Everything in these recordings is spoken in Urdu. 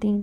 3।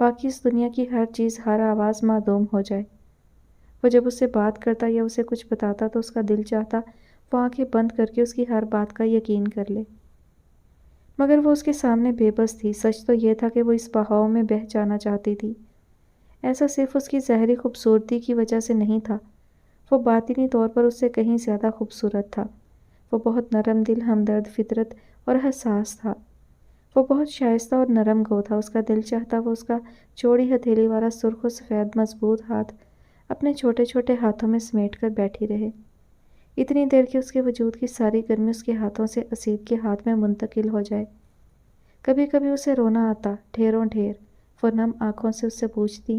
باقی اس دنیا کی ہر چیز، ہر آواز معدوم ہو جائے۔ وہ جب اس سے بات کرتا یا اسے کچھ بتاتا تو اس کا دل چاہتا وہ آنکھیں بند کر کے اس کی ہر بات کا یقین کر لے، مگر وہ اس کے سامنے بے بس تھی۔ سچ تو یہ تھا کہ وہ اس بہاؤ میں بہہ جانا چاہتی تھی۔ ایسا صرف اس کی ظاہری خوبصورتی کی وجہ سے نہیں تھا، وہ باطنی طور پر اس سے کہیں زیادہ خوبصورت تھا۔ وہ بہت نرم دل، ہمدرد فطرت اور حساس تھا۔ وہ بہت شائستہ اور نرم گو تھا۔ اس کا دل چاہتا وہ اس کا چوڑی ہتھیلی والا سرخ و سفید مضبوط ہاتھ اپنے چھوٹے چھوٹے ہاتھوں میں سمیٹ کر بیٹھی رہے، اتنی دیر کہ اس کے وجود کی ساری گرمی اس کے ہاتھوں سے اسید کے ہاتھ میں منتقل ہو جائے۔ کبھی کبھی اسے رونا آتا، ڈھیروں ڈھیر۔ وہ نم آنکھوں سے اس سے پوچھتی،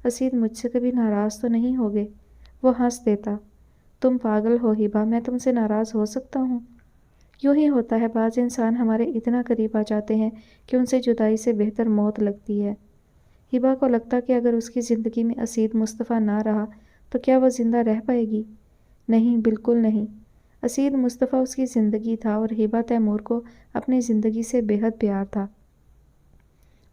اسید مجھ سے کبھی ناراض تو نہیں ہوگے؟ وہ ہنس دیتا، تم پاگل ہو ہبا، میں تم سے ناراض ہو سکتا ہوں؟ یوں ہی ہوتا ہے، بعض انسان ہمارے اتنا قریب آ جاتے ہیں کہ ان سے جدائی سے بہتر موت لگتی ہے۔ ہبا کو لگتا کہ اگر اس کی زندگی میں اسید مصطفیٰ نہ رہا تو کیا وہ زندہ رہ پائے گی؟ نہیں، بالکل نہیں۔ اسید مصطفیٰ اس کی زندگی تھا اور ہبا تیمور کو اپنی زندگی سے بے حد پیار تھا۔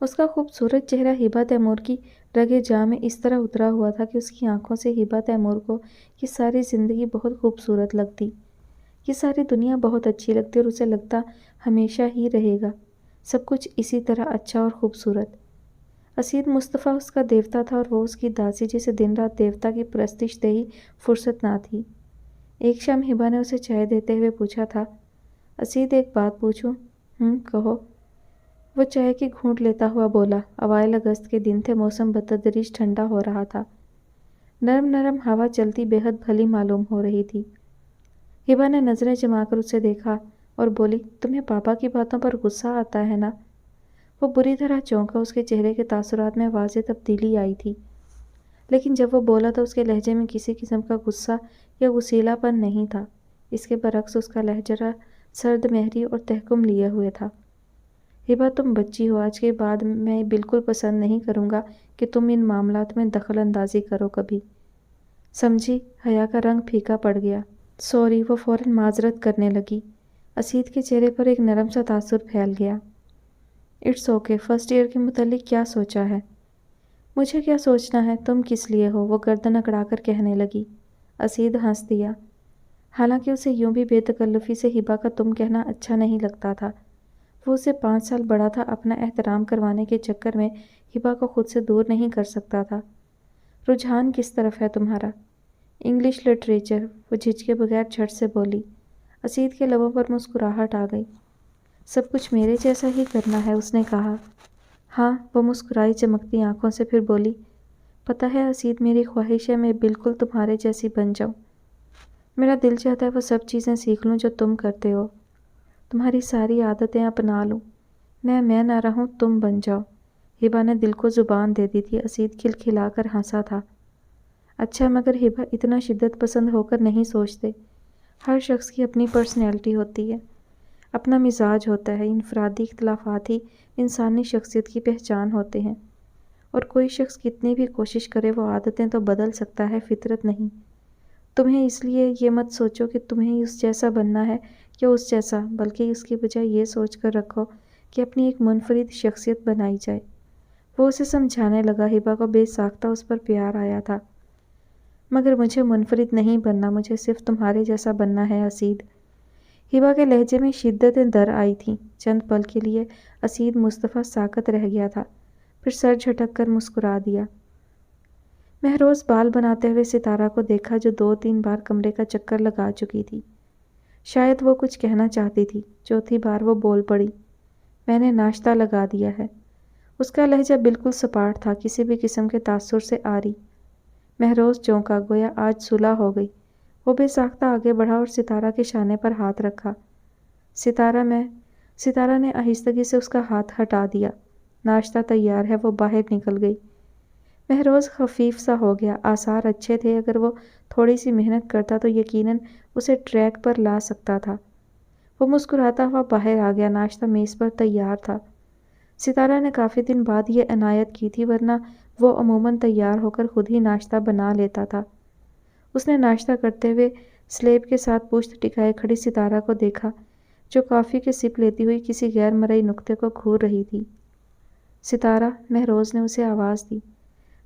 اس کا خوبصورت چہرہ ہبا تیمور کی رگے جاں میں اس طرح اترا ہوا تھا کہ اس کی آنکھوں سے ہبا تیمور کو یہ ساری زندگی بہت خوبصورت لگتی، یہ ساری دنیا بہت اچھی لگتی، اور اسے لگتا ہمیشہ ہی رہے گا سب کچھ اسی طرح اچھا اور خوبصورت۔ اسید مصطفیٰ اس کا دیوتا تھا اور وہ اس کی داسی، جسے دن رات دیوتا کی پرستش دے ہی فرصت نہ تھی۔ ایک شام ہبا نے اسے چائے دیتے ہوئے پوچھا تھا، اسید ایک بات پوچھوں؟ کہو۔ وہ چائے کی گھونٹ لیتا ہوا بولا۔ اوائل اگست کے دن تھے، موسم بتدریج ٹھنڈا ہو رہا تھا، نرم نرم ہوا چلتی بے حد بھلی معلوم ہو رہی تھی۔ ہبا نے نظریں جما کر اسے دیکھا اور بولی، تمہیں پاپا کی باتوں پر غصہ آتا ہے نا؟ وہ بری طرح چونکا، اس کے چہرے کے تاثرات میں واضح تبدیلی آئی تھی، لیکن جب وہ بولا تو اس کے لہجے میں کسی قسم کا غصہ یا غصیلا پن نہیں تھا۔ اس کے برعکس اس کا لہجہ سرد مہری اور تحکم لیے ہوئے تھا۔ ہبا تم بچی ہو، آج کے بعد میں بالکل پسند نہیں کروں گا کہ تم ان معاملات میں دخل اندازی کرو کبھی، سمجھی؟ حیا کا رنگ پھیکا پڑ گیا۔ سوری، وہ فوراً معذرت کرنے لگی۔ اسید کے چہرے پر ایک نرم سا تاثر پھیل گیا۔ اٹس اوکے، فرسٹ ایئر کے متعلق کیا سوچا ہے؟ مجھے کیا سوچنا ہے، تم کس لیے ہو؟ وہ گردن اکڑا کر کہنے لگی۔ اسید ہنس دیا، حالانکہ اسے یوں بھی بے تکلفی سے ہبا کا تم کہنا اچھا نہیں لگتا تھا۔ وہ اسے 5 سال بڑا تھا، اپنا احترام کروانے کے چکر میں ہبا کو خود سے دور نہیں کر سکتا تھا۔ رجحان کس طرف ہے تمہارا؟ انگلش لٹریچر، وہ جھجکے بغیر جھٹ سے بولی۔ اسید کے لبوں پر مسکراہٹ آ گئی۔ سب کچھ میرے جیسا ہی کرنا ہے، اس نے کہا۔ ہاں، وہ مسکرائی چمکتی آنکھوں سے، پھر بولی، پتہ ہے اسید، میری خواہش ہے میں بالکل تمہارے جیسی بن جاؤں۔ میرا دل چاہتا ہے وہ سب چیزیں سیکھ لوں جو تم کرتے ہو، تمہاری ساری عادتیں اپنا لوں، میں نہ رہوں، تم بن جاؤ۔ ہبا نے دل کو زبان دے دی تھی۔ اسید کھلکھلا کر ہنسا تھا۔ اچھا، مگر ہبا اتنا شدت پسند ہو کر نہیں سوچتے۔ ہر شخص کی اپنی پرسنالٹی ہوتی ہے، اپنا مزاج ہوتا ہے، انفرادی اختلافات ہی انسانی شخصیت کی پہچان ہوتے ہیں، اور کوئی شخص کتنی بھی کوشش کرے وہ عادتیں تو بدل سکتا ہے، فطرت نہیں۔ تمہیں اس لیے یہ مت سوچو کہ تمہیں اس جیسا بننا ہے یا اس جیسا، بلکہ اس کی بجائے یہ سوچ کر رکھو کہ اپنی ایک منفرد شخصیت بنائی جائے۔ وہ اسے سمجھانے لگا۔ ہبا کو بے ساختہ اس پر پیار آیا تھا۔ مگر مجھے منفرد نہیں بننا، مجھے صرف تمہارے جیسا بننا ہے اسید۔ ہبا کے لہجے میں شدتیں در آئی تھیں۔ چند پل کے لیے اسید مصطفیٰ ساکت رہ گیا تھا، پھر سر جھٹک کر مسکرا دیا۔ مہروز بال بناتے ہوئے ستارہ کو دیکھا، جو 2-3 بار کمرے کا چکر لگا چکی تھی۔ شاید وہ کچھ کہنا چاہتی تھی۔ چوتھی بار وہ بول پڑی، میں نے ناشتہ لگا دیا ہے۔ اس کا لہجہ بالکل سپاٹ تھا، کسی بھی قسم کے تاثر سے عاری۔ مہروز چونکا، گویا آج صلح ہو گئی۔ وہ بے ساختہ آگے بڑھا اور ستارہ کے شانے پر ہاتھ رکھا۔ ستارہ نے آہستگی سے اس کا ہاتھ ہٹا دیا۔ ناشتہ تیار ہے، وہ باہر نکل گئی۔ مہروز خفیف سا ہو گیا۔ آثار اچھے تھے، اگر وہ تھوڑی سی محنت کرتا تو یقیناً اسے ٹریک پر لا سکتا تھا۔ وہ مسکراتا ہوا باہر آ گیا۔ ناشتہ میز پر تیار تھا۔ ستارہ نے کافی دن بعد یہ عنایت کی تھی، ورنہ وہ عموماً تیار ہو کر خود ہی ناشتہ بنا لیتا تھا۔ اس نے ناشتہ کرتے ہوئے سلیب کے ساتھ پشت ٹکائے کھڑی ستارہ کو دیکھا، جو کافی کے سپ لیتی ہوئی کسی غیر مرئی نکتے کو گھور رہی تھی۔ ستارہ، مہروز نے اسے آواز دی۔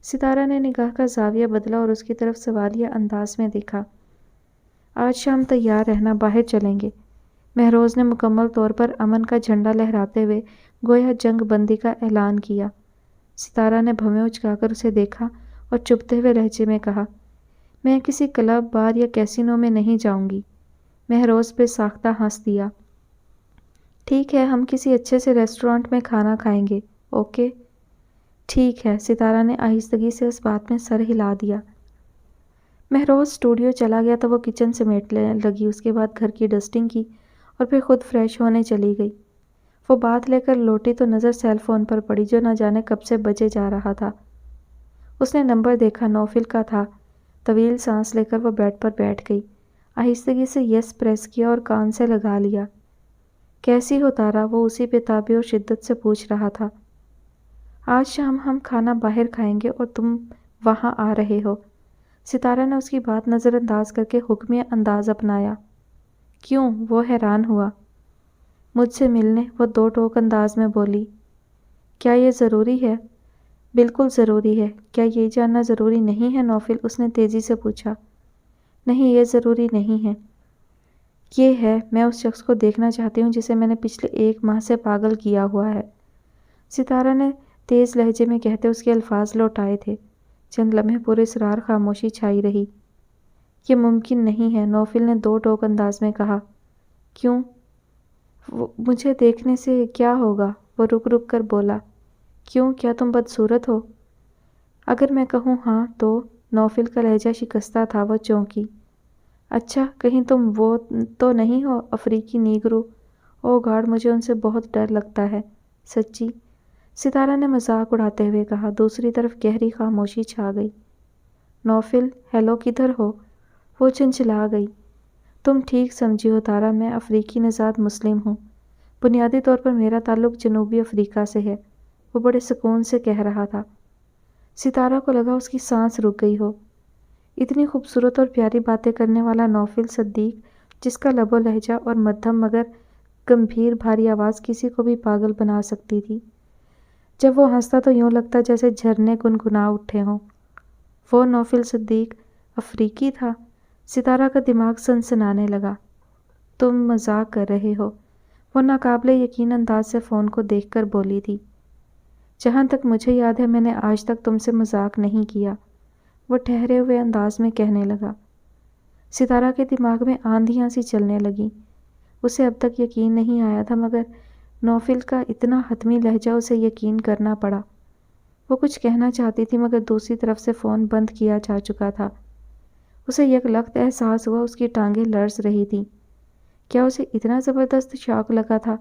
ستارہ نے نگاہ کا زاویہ بدلا اور اس کی طرف سوالیہ انداز میں دیکھا۔ آج شام تیار رہنا، باہر چلیں گے۔ مہروز نے مکمل طور پر امن کا جھنڈا لہراتے ہوئے گویا جنگ بندی کا اعلان کیا۔ ستارہ نے بھویں اچکا کر اسے دیکھا اور چبھتے ہوئے لہجے میں کہا، میں کسی کلب، بار یا کیسینو میں نہیں جاؤں گی۔ مہروز بے ساختہ ہنس دیا۔ ٹھیک ہے، ہم کسی اچھے سے ریسٹورانٹ میں کھانا کھائیں گے، اوکے؟ ٹھیک ہے، ستارہ نے آہستگی سے اس بات میں سر ہلا دیا۔ مہروز اسٹوڈیو چلا گیا تو وہ کچن سمیٹنے لگی، اس کے بعد گھر کی ڈسٹنگ کی اور پھر خود فریش ہونے چلی گئی۔ وہ بات لے کر لوٹی تو نظر سیل فون پر پڑی جو نہ جانے کب سے بجے جا رہا تھا۔ اس نے نمبر دیکھا، نوفل کا تھا۔ طویل سانس لے کر وہ بیڈ پر بیٹھ گئی، آہستگی سے یس پریس کیا اور کان سے لگا لیا۔ کیسی ہو تارا؟ وہ اسی بے-تابی اور شدت سے پوچھ رہا تھا۔ آج شام ہم کھانا باہر کھائیں گے اور تم وہاں آ رہے ہو۔ ستارہ نے اس کی بات نظر انداز کر کے حکمی انداز اپنایا۔ کیوں؟ وہ حیران ہوا۔ مجھ سے ملنے، وہ دو ٹوک انداز میں بولی۔ کیا یہ ضروری ہے؟ بالکل ضروری ہے۔ کیا یہ جاننا ضروری نہیں ہے نوفل؟ اس نے تیزی سے پوچھا۔ نہیں، یہ ضروری نہیں ہے۔ یہ ہے، میں اس شخص کو دیکھنا چاہتی ہوں جسے میں نے پچھلے 1 ماہ سے پاگل کیا ہوا ہے۔ ستارہ نے تیز لہجے میں کہتے اس کے الفاظ لوٹائے تھے۔ چند لمحے پر اسرار خاموشی چھائی رہی۔ یہ ممکن نہیں ہے، نوفل نے دو ٹوک انداز میں کہا۔ کیوں؟ مجھے دیکھنے سے کیا ہوگا؟ وہ رک رک کر بولا۔ کیوں؟ کیا تم بدصورت ہو؟ اگر میں کہوں ہاں تو؟ نوفل کا لہجہ شکستہ تھا، وہ چونکی۔ اچھا، کہیں تم وہ تو نہیں ہو، افریقی نیگرو؟ او گاڈ، مجھے ان سے بہت ڈر لگتا ہے، سچی؟ ستارہ نے مذاق اڑاتے ہوئے کہا۔ دوسری طرف گہری خاموشی چھا گئی۔ نوفل، ہیلو، کدھر ہو؟ وہ چنچلا گئی۔ تم ٹھیک سمجھی ہو تارا، میں افریقی نژاد مسلم ہوں۔ بنیادی طور پر میرا تعلق جنوبی افریقہ سے ہے، وہ بڑے سکون سے کہہ رہا تھا۔ ستارہ کو لگا اس کی سانس رک گئی ہو۔ اتنی خوبصورت اور پیاری باتیں کرنے والا نوفل صدیق، جس کا لب و لہجہ اور مدھم مگر گمبھیر بھاری آواز کسی کو بھی پاگل بنا سکتی تھی۔ جب وہ ہنستا تو یوں لگتا جیسے جھرنے گنگنا اٹھے ہوں۔ وہ نوفل صدیق افریقی تھا؟ ستارہ کا دماغ سنسنانے لگا۔ تم مذاق کر رہے ہو؟ وہ ناقابل یقین انداز سے فون کو دیکھ کر بولی تھی۔ جہاں تک مجھے یاد ہے میں نے آج تک تم سے مذاق نہیں کیا، وہ ٹھہرے ہوئے انداز میں کہنے لگا۔ ستارہ کے دماغ میں آندھیاں سی چلنے لگیں۔ اسے اب تک یقین نہیں آیا تھا مگر نوفل کا اتنا حتمی لہجہ اسے یقین کرنا پڑا۔ وہ کچھ کہنا چاہتی تھی مگر دوسری طرف سے فون بند کیا جا چکا تھا۔ اسے یک لخت احساس ہوا اس کی ٹانگیں لرز رہی تھیں۔ کیا اسے اتنا زبردست شوق لگا تھا؟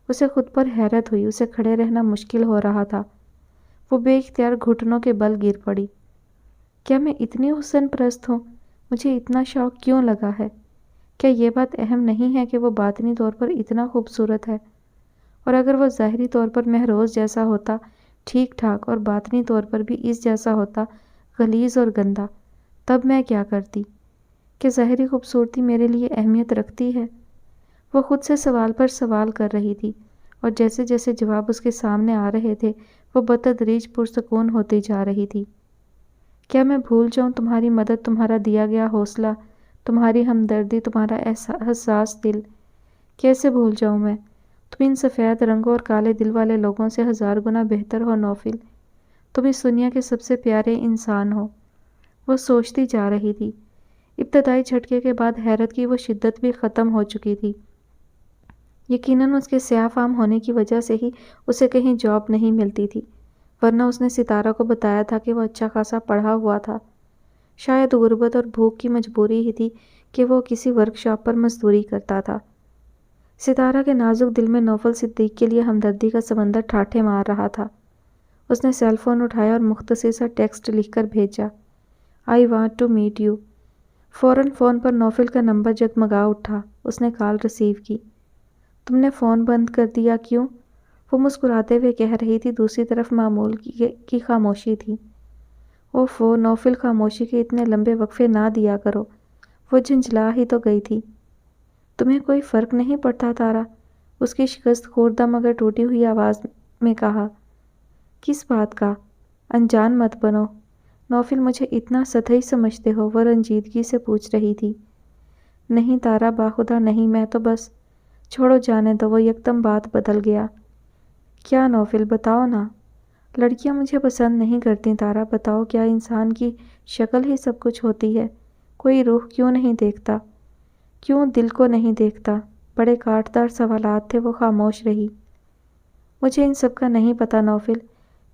اسے خود پر حیرت ہوئی، اسے کھڑے رہنا مشکل ہو رہا تھا۔ وہ بے اختیار گھٹنوں کے بل گر پڑی۔ کیا میں اتنی حسن پرست ہوں؟ مجھے اتنا شوق کیوں لگا ہے؟ کیا یہ بات اہم نہیں ہے کہ وہ باطنی طور پر اتنا خوبصورت ہے؟ اور اگر وہ ظاہری طور پر مہروز جیسا ہوتا، ٹھیک ٹھاک، اور باطنی طور پر بھی اس جیسا ہوتا، غلیظ اور گندا، تب میں کیا کرتی؟ کہ ظاہری خوبصورتی میرے لیے اہمیت رکھتی ہے؟ وہ خود سے سوال پر سوال کر رہی تھی اور جیسے جیسے جواب اس کے سامنے آ رہے تھے وہ بتدریج پرسکون ہوتی جا رہی تھی۔ کیا میں بھول جاؤں تمہاری مدد، تمہارا دیا گیا حوصلہ، تمہاری ہمدردی، تمہارا حساس دل؟ کیسے بھول جاؤں میں؟ تم ان سفید رنگوں اور کالے دل والے لوگوں سے 1000 گنا بہتر ہو نوفل۔ تم اس دنیا کے سب سے پیارے انسان ہو۔ وہ سوچتی جا رہی تھی۔ ابتدائی جھٹکے کے بعد حیرت کی وہ شدت بھی ختم ہو چکی تھی۔ یقیناً اس کے سیاہ فام ہونے کی وجہ سے ہی اسے کہیں جاب نہیں ملتی تھی، ورنہ اس نے ستارہ کو بتایا تھا کہ وہ اچھا خاصا پڑھا ہوا تھا۔ شاید غربت اور بھوک کی مجبوری ہی تھی کہ وہ کسی ورکشاپ پر مزدوری کرتا تھا۔ ستارہ کے نازک دل میں نوفل صدیق کے لیے ہمدردی کا سمندر ٹھاٹھے مار رہا تھا۔ اس نے سیل فون اٹھایا اور مختصر سا ٹیکسٹ لکھ کر بھیجا، "I want to meet you"۔ فوراً فون پر نوفل کا نمبر جگمگا اٹھا۔ اس نے کال ریسیو کی۔ تم نے فون بند کر دیا، کیوں؟ وہ مسکراتے ہوئے کہہ رہی تھی۔ دوسری طرف معمول کی خاموشی تھی۔ اوفو، نوفل، خاموشی کے اتنے لمبے وقفے نہ دیا کرو۔ وہ جھنجھلا ہی تو گئی تھی۔ تمہیں کوئی فرق نہیں پڑتا تارا؟ اس کی شکست خوردہ مگر ٹوٹی ہوئی آواز میں کہا۔ کس بات کا؟ انجان مت بنو نوفل، مجھے اتنا سطحی سمجھتے ہو؟ وہ رنجیدگی سے پوچھ رہی تھی۔ نہیں تارا، باخدا نہیں، میں تو بس… چھوڑو جانے دو، وہ یکدم بات بدل گیا۔ کیا نوفل، بتاؤ نا۔ لڑکیاں مجھے پسند نہیں کرتی تارا، بتاؤ کیا انسان کی شکل ہی سب کچھ ہوتی ہے؟ کوئی روح کیوں نہیں دیکھتا؟ کیوں دل کو نہیں دیکھتا؟ بڑے کاٹدار سوالات تھے، وہ خاموش رہی۔ مجھے ان سب کا نہیں پتا نوفل،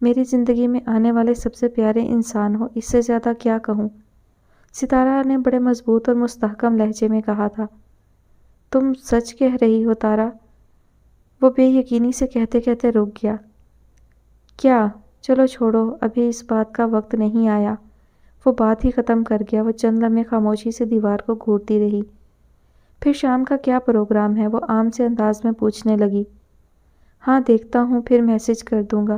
میری زندگی میں آنے والے سب سے پیارے انسان ہو، اس سے زیادہ کیا کہوں؟ ستارہ نے بڑے مضبوط اور مستحکم لہجے میں کہا تھا۔ تم سچ کہہ رہی ہو تارا؟ وہ بے یقینی سے کہتے کہتے رک گیا۔ کیا؟ چلو چھوڑو، ابھی اس بات کا وقت نہیں آیا۔ وہ بات ہی ختم کر گیا۔ وہ چند لمحے خاموشی سے دیوار کو گھورتی رہی۔ پھر شام کا کیا پروگرام ہے؟ وہ عام سے انداز میں پوچھنے لگی۔ ہاں دیکھتا ہوں، پھر میسج کر دوں گا،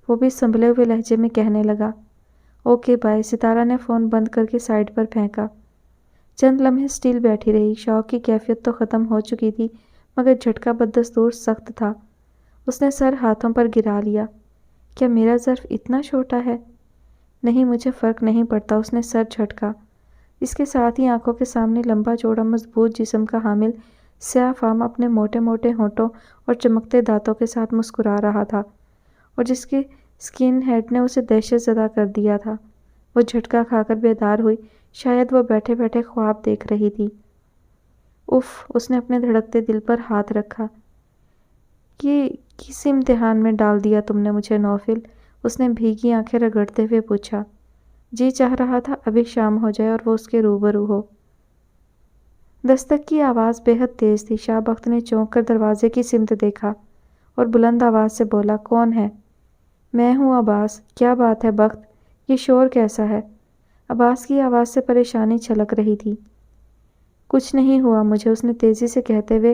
وہ بھی سنبھلے ہوئے لہجے میں کہنے لگا۔ Okay bye. ستارہ نے فون بند کر کے سائڈ پر پھینکا۔ چند لمحے اسٹیل بیٹھی رہی۔ شوق کی کیفیت تو ختم ہو چکی تھی، مگر جھٹکا بدستور سخت تھا۔ اس نے سر ہاتھوں پر گرا لیا۔ کیا میرا ظرف اتنا چھوٹا ہے؟ نہیں، مجھے فرق نہیں پڑتا۔ اس نے سر جھٹکا۔ اس کے ساتھ ہی آنکھوں کے سامنے لمبا چوڑا مضبوط جسم کا حامل سیاہ فام اپنے موٹے موٹے ہونٹوں اور چمکتے دانتوں کے ساتھ مسکرا رہا تھا، اور جس کی اسکن ہیڈ نے اسے دہشت زدہ کر دیا تھا۔ وہ جھٹکا کھا کر بیدار ہوئی۔ شاید وہ بیٹھے بیٹھے خواب دیکھ رہی تھی۔ اف، اس نے اپنے دھڑکتے دل پر ہاتھ رکھا۔ یہ کس امتحان میں ڈال دیا تم نے مجھے نوفل؟ اس نے بھیگی آنکھیں رگڑتے ہوئے پوچھا۔ جی چاہ رہا تھا ابھی شام ہو جائے اور وہ اس کے روبرو ہو۔ دستک کی آواز بے حد تیز تھی۔ شاہ بخت نے چونک کر دروازے کی سمت دیکھا اور بلند آواز سے بولا، کون ہے؟ میں ہوں عباس۔ کیا بات ہے بخت، یہ شور کیسا ہے؟ عباس کی آواز سے پریشانی چھلک رہی تھی۔ کچھ نہیں ہوا مجھے، اس نے تیزی سے کہتے ہوئے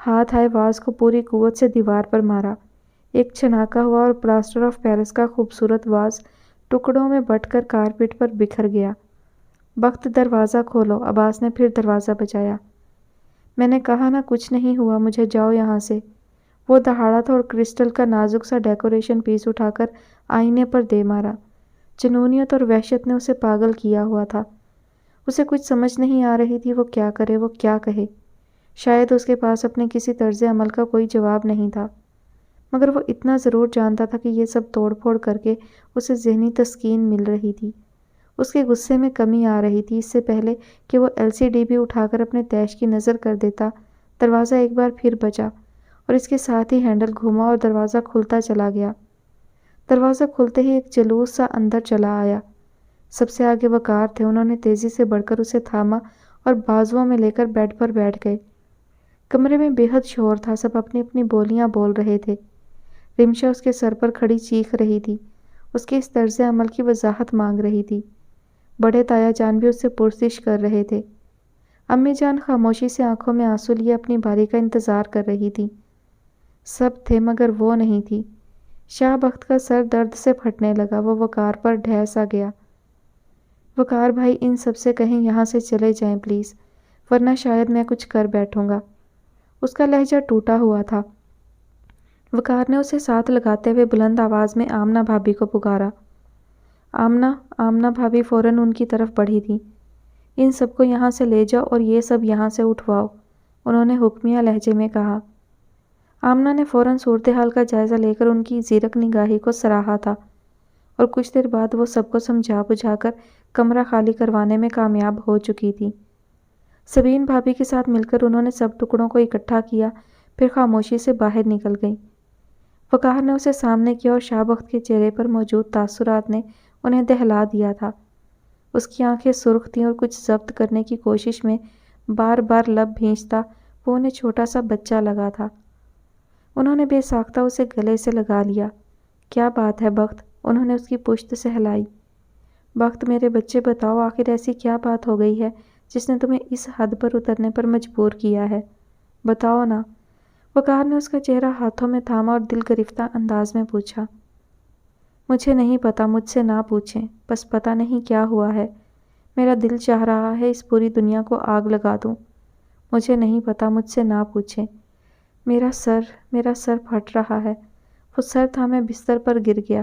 ہاتھ آئے واز کو پوری قوت سے دیوار پر مارا۔ ایک چھناکا ہوا اور پلاسٹر آف پیرس کا خوبصورت واز ٹکڑوں میں بٹ کر کارپیٹ پر بکھر گیا۔ بخت، دروازہ کھولو۔ عباس نے پھر دروازہ بجایا۔ میں نے کہا نا کچھ نہیں ہوا مجھے، جاؤ یہاں سے۔ وہ دہاڑا تھا اور کرسٹل کا نازک سا ڈیکوریشن پیس اٹھا کر آئینے پر دے مارا۔ جنونیت اور وحشت نے اسے پاگل کیا ہوا تھا۔ اسے کچھ سمجھ نہیں آ رہی تھی، وہ کیا کرے، وہ کیا کہے۔ شاید اس کے پاس اپنے کسی طرز عمل کا کوئی جواب نہیں تھا، مگر وہ اتنا ضرور جانتا تھا کہ یہ سب توڑ پھوڑ کر کے اسے ذہنی تسکین مل رہی تھی۔ اس کے غصے میں کمی آ رہی تھی۔ اس سے پہلے کہ وہ LCD بھی اٹھا کر اپنے تیش کی نظر کر دیتا، دروازہ ایک بار پھر بجا اور اس کے ساتھ ہی ہینڈل گھوما اور دروازہ کھلتا چلا گیا۔ دروازہ کھلتے ہی ایک جلوس سا اندر چلا آیا۔ سب سے آگے وقار تھے۔ انہوں نے تیزی سے بڑھ کر اسے تھاما اور بازوؤں میں لے کر بیڈ پر بیٹھ گئے۔ کمرے میں بے حد شور تھا، سب اپنی اپنی بولیاں بول رہے تھے۔ رمشا اس کے سر پر کھڑی چیخ رہی تھی، اس کے اس طرز عمل کی وضاحت مانگ رہی تھی۔ بڑے تایا جان بھی اس سے پرسش کر رہے تھے۔ امی جان خاموشی سے آنکھوں میں آنسو لیے اپنی باری کا انتظار کر رہی تھی۔ سب تھے مگر وہ نہیں تھی۔ شاہ بخت کا سر درد سے پھٹنے لگا۔ وہ وقار پر ڈھہ سا گیا۔ وقار بھائی، ان سب سے کہیں یہاں سے چلے جائیں پلیز، ورنہ شاید میں کچھ کر بیٹھوں گا۔ اس کا لہجہ ٹوٹا ہوا تھا۔ وقار نے اسے ساتھ لگاتے ہوئے بلند آواز میں آمنہ بھابھی کو پکارا۔ آمنہ بھابھی فوراً ان کی طرف بڑھی تھی۔ ان سب کو یہاں سے لے جاؤ اور یہ سب یہاں سے اٹھواؤ، انہوں نے حکمیہ لہجے میں کہا۔ آمنہ نے فوراً صورتحال کا جائزہ لے کر ان کی زیرک نگاہی کو سراہا تھا، اور کچھ دیر بعد وہ سب کو سمجھا بجھا کر کمرہ خالی کروانے میں کامیاب ہو چکی تھی۔ سبین بھابھی کے ساتھ مل کر انہوں نے سب ٹکڑوں کو اکٹھا کیا، پھر خاموشی سے باہر نکل گئیں۔ وقار نے اسے سامنے کیا اور شاہ بخت کے چہرے پر موجود تاثرات نے انہیں دہلا دیا تھا۔ اس کی آنکھیں سرخ تھیں اور کچھ ضبط کرنے کی کوشش میں بار بار لب بھینچتا وہ انہیں چھوٹا سا بچہ لگا تھا۔ انہوں نے بے ساختہ اسے گلے سے لگا لیا۔ کیا بات ہے بخت؟ انہوں نے اس کی پشت سہلائی۔ بخت میرے بچے، بتاؤ آخر ایسی کیا بات ہو گئی ہے جس نے تمہیں اس حد پر اترنے پر مجبور کیا ہے؟ بتاؤ نا۔ وقار نے اس کا چہرہ ہاتھوں میں تھاما اور دل گرفتہ انداز میں پوچھا۔ مجھے نہیں پتا، مجھ سے نہ پوچھیں، بس پتا نہیں کیا ہوا ہے۔ میرا دل چاہ رہا ہے اس پوری دنیا کو آگ لگا دوں۔ مجھے نہیں پتا، مجھ سے نہ پوچھیں۔ میرا سر پھٹ رہا ہے۔ وہ سر تھامے بستر پر گر گیا۔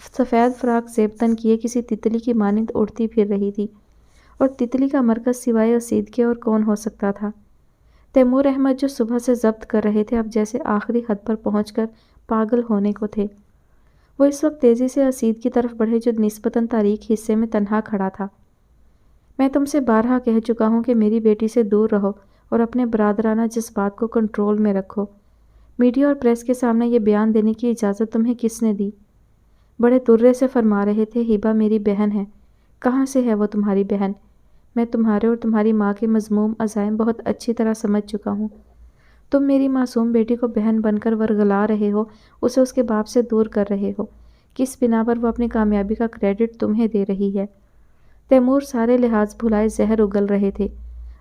سفید فراق زیب تن کیے کسی تتلی کی مانند اڑتی پھر رہی تھی، اور تتلی کا مرکز سوائے اسید کے اور کون ہو سکتا تھا؟ تیمور احمد جو صبح سے ضبط کر رہے تھے اب جیسے آخری حد پر پہنچ کر پاگل ہونے کو تھے۔ وہ اس وقت تیزی سے اسید کی طرف بڑھے جو نسبتاً تاریک حصے میں تنہا کھڑا تھا۔ میں تم سے بارہا کہہ چکا ہوں کہ میری بیٹی سے دور رہو اور اپنے برادرانہ جذبات کو کنٹرول میں رکھو۔ میڈیا اور پریس کے سامنے یہ بیان دینے کی اجازت تمہیں کس نے دی؟ بڑے ترے سے فرما رہے تھے، ہیبا میری بہن ہے۔ کہاں سے ہے وہ تمہاری بہن؟ میں تمہارے اور تمہاری ماں کے مذموم عزائم بہت اچھی طرح سمجھ چکا ہوں۔ تم میری معصوم بیٹی کو بہن بن کر ورگلا رہے ہو، اسے اس کے باپ سے دور کر رہے ہو۔ کس بنا پر وہ اپنی کامیابی کا کریڈٹ تمہیں دے رہی ہے؟ تیمور سارے لحاظ بھلائے زہر اگل رہے تھے۔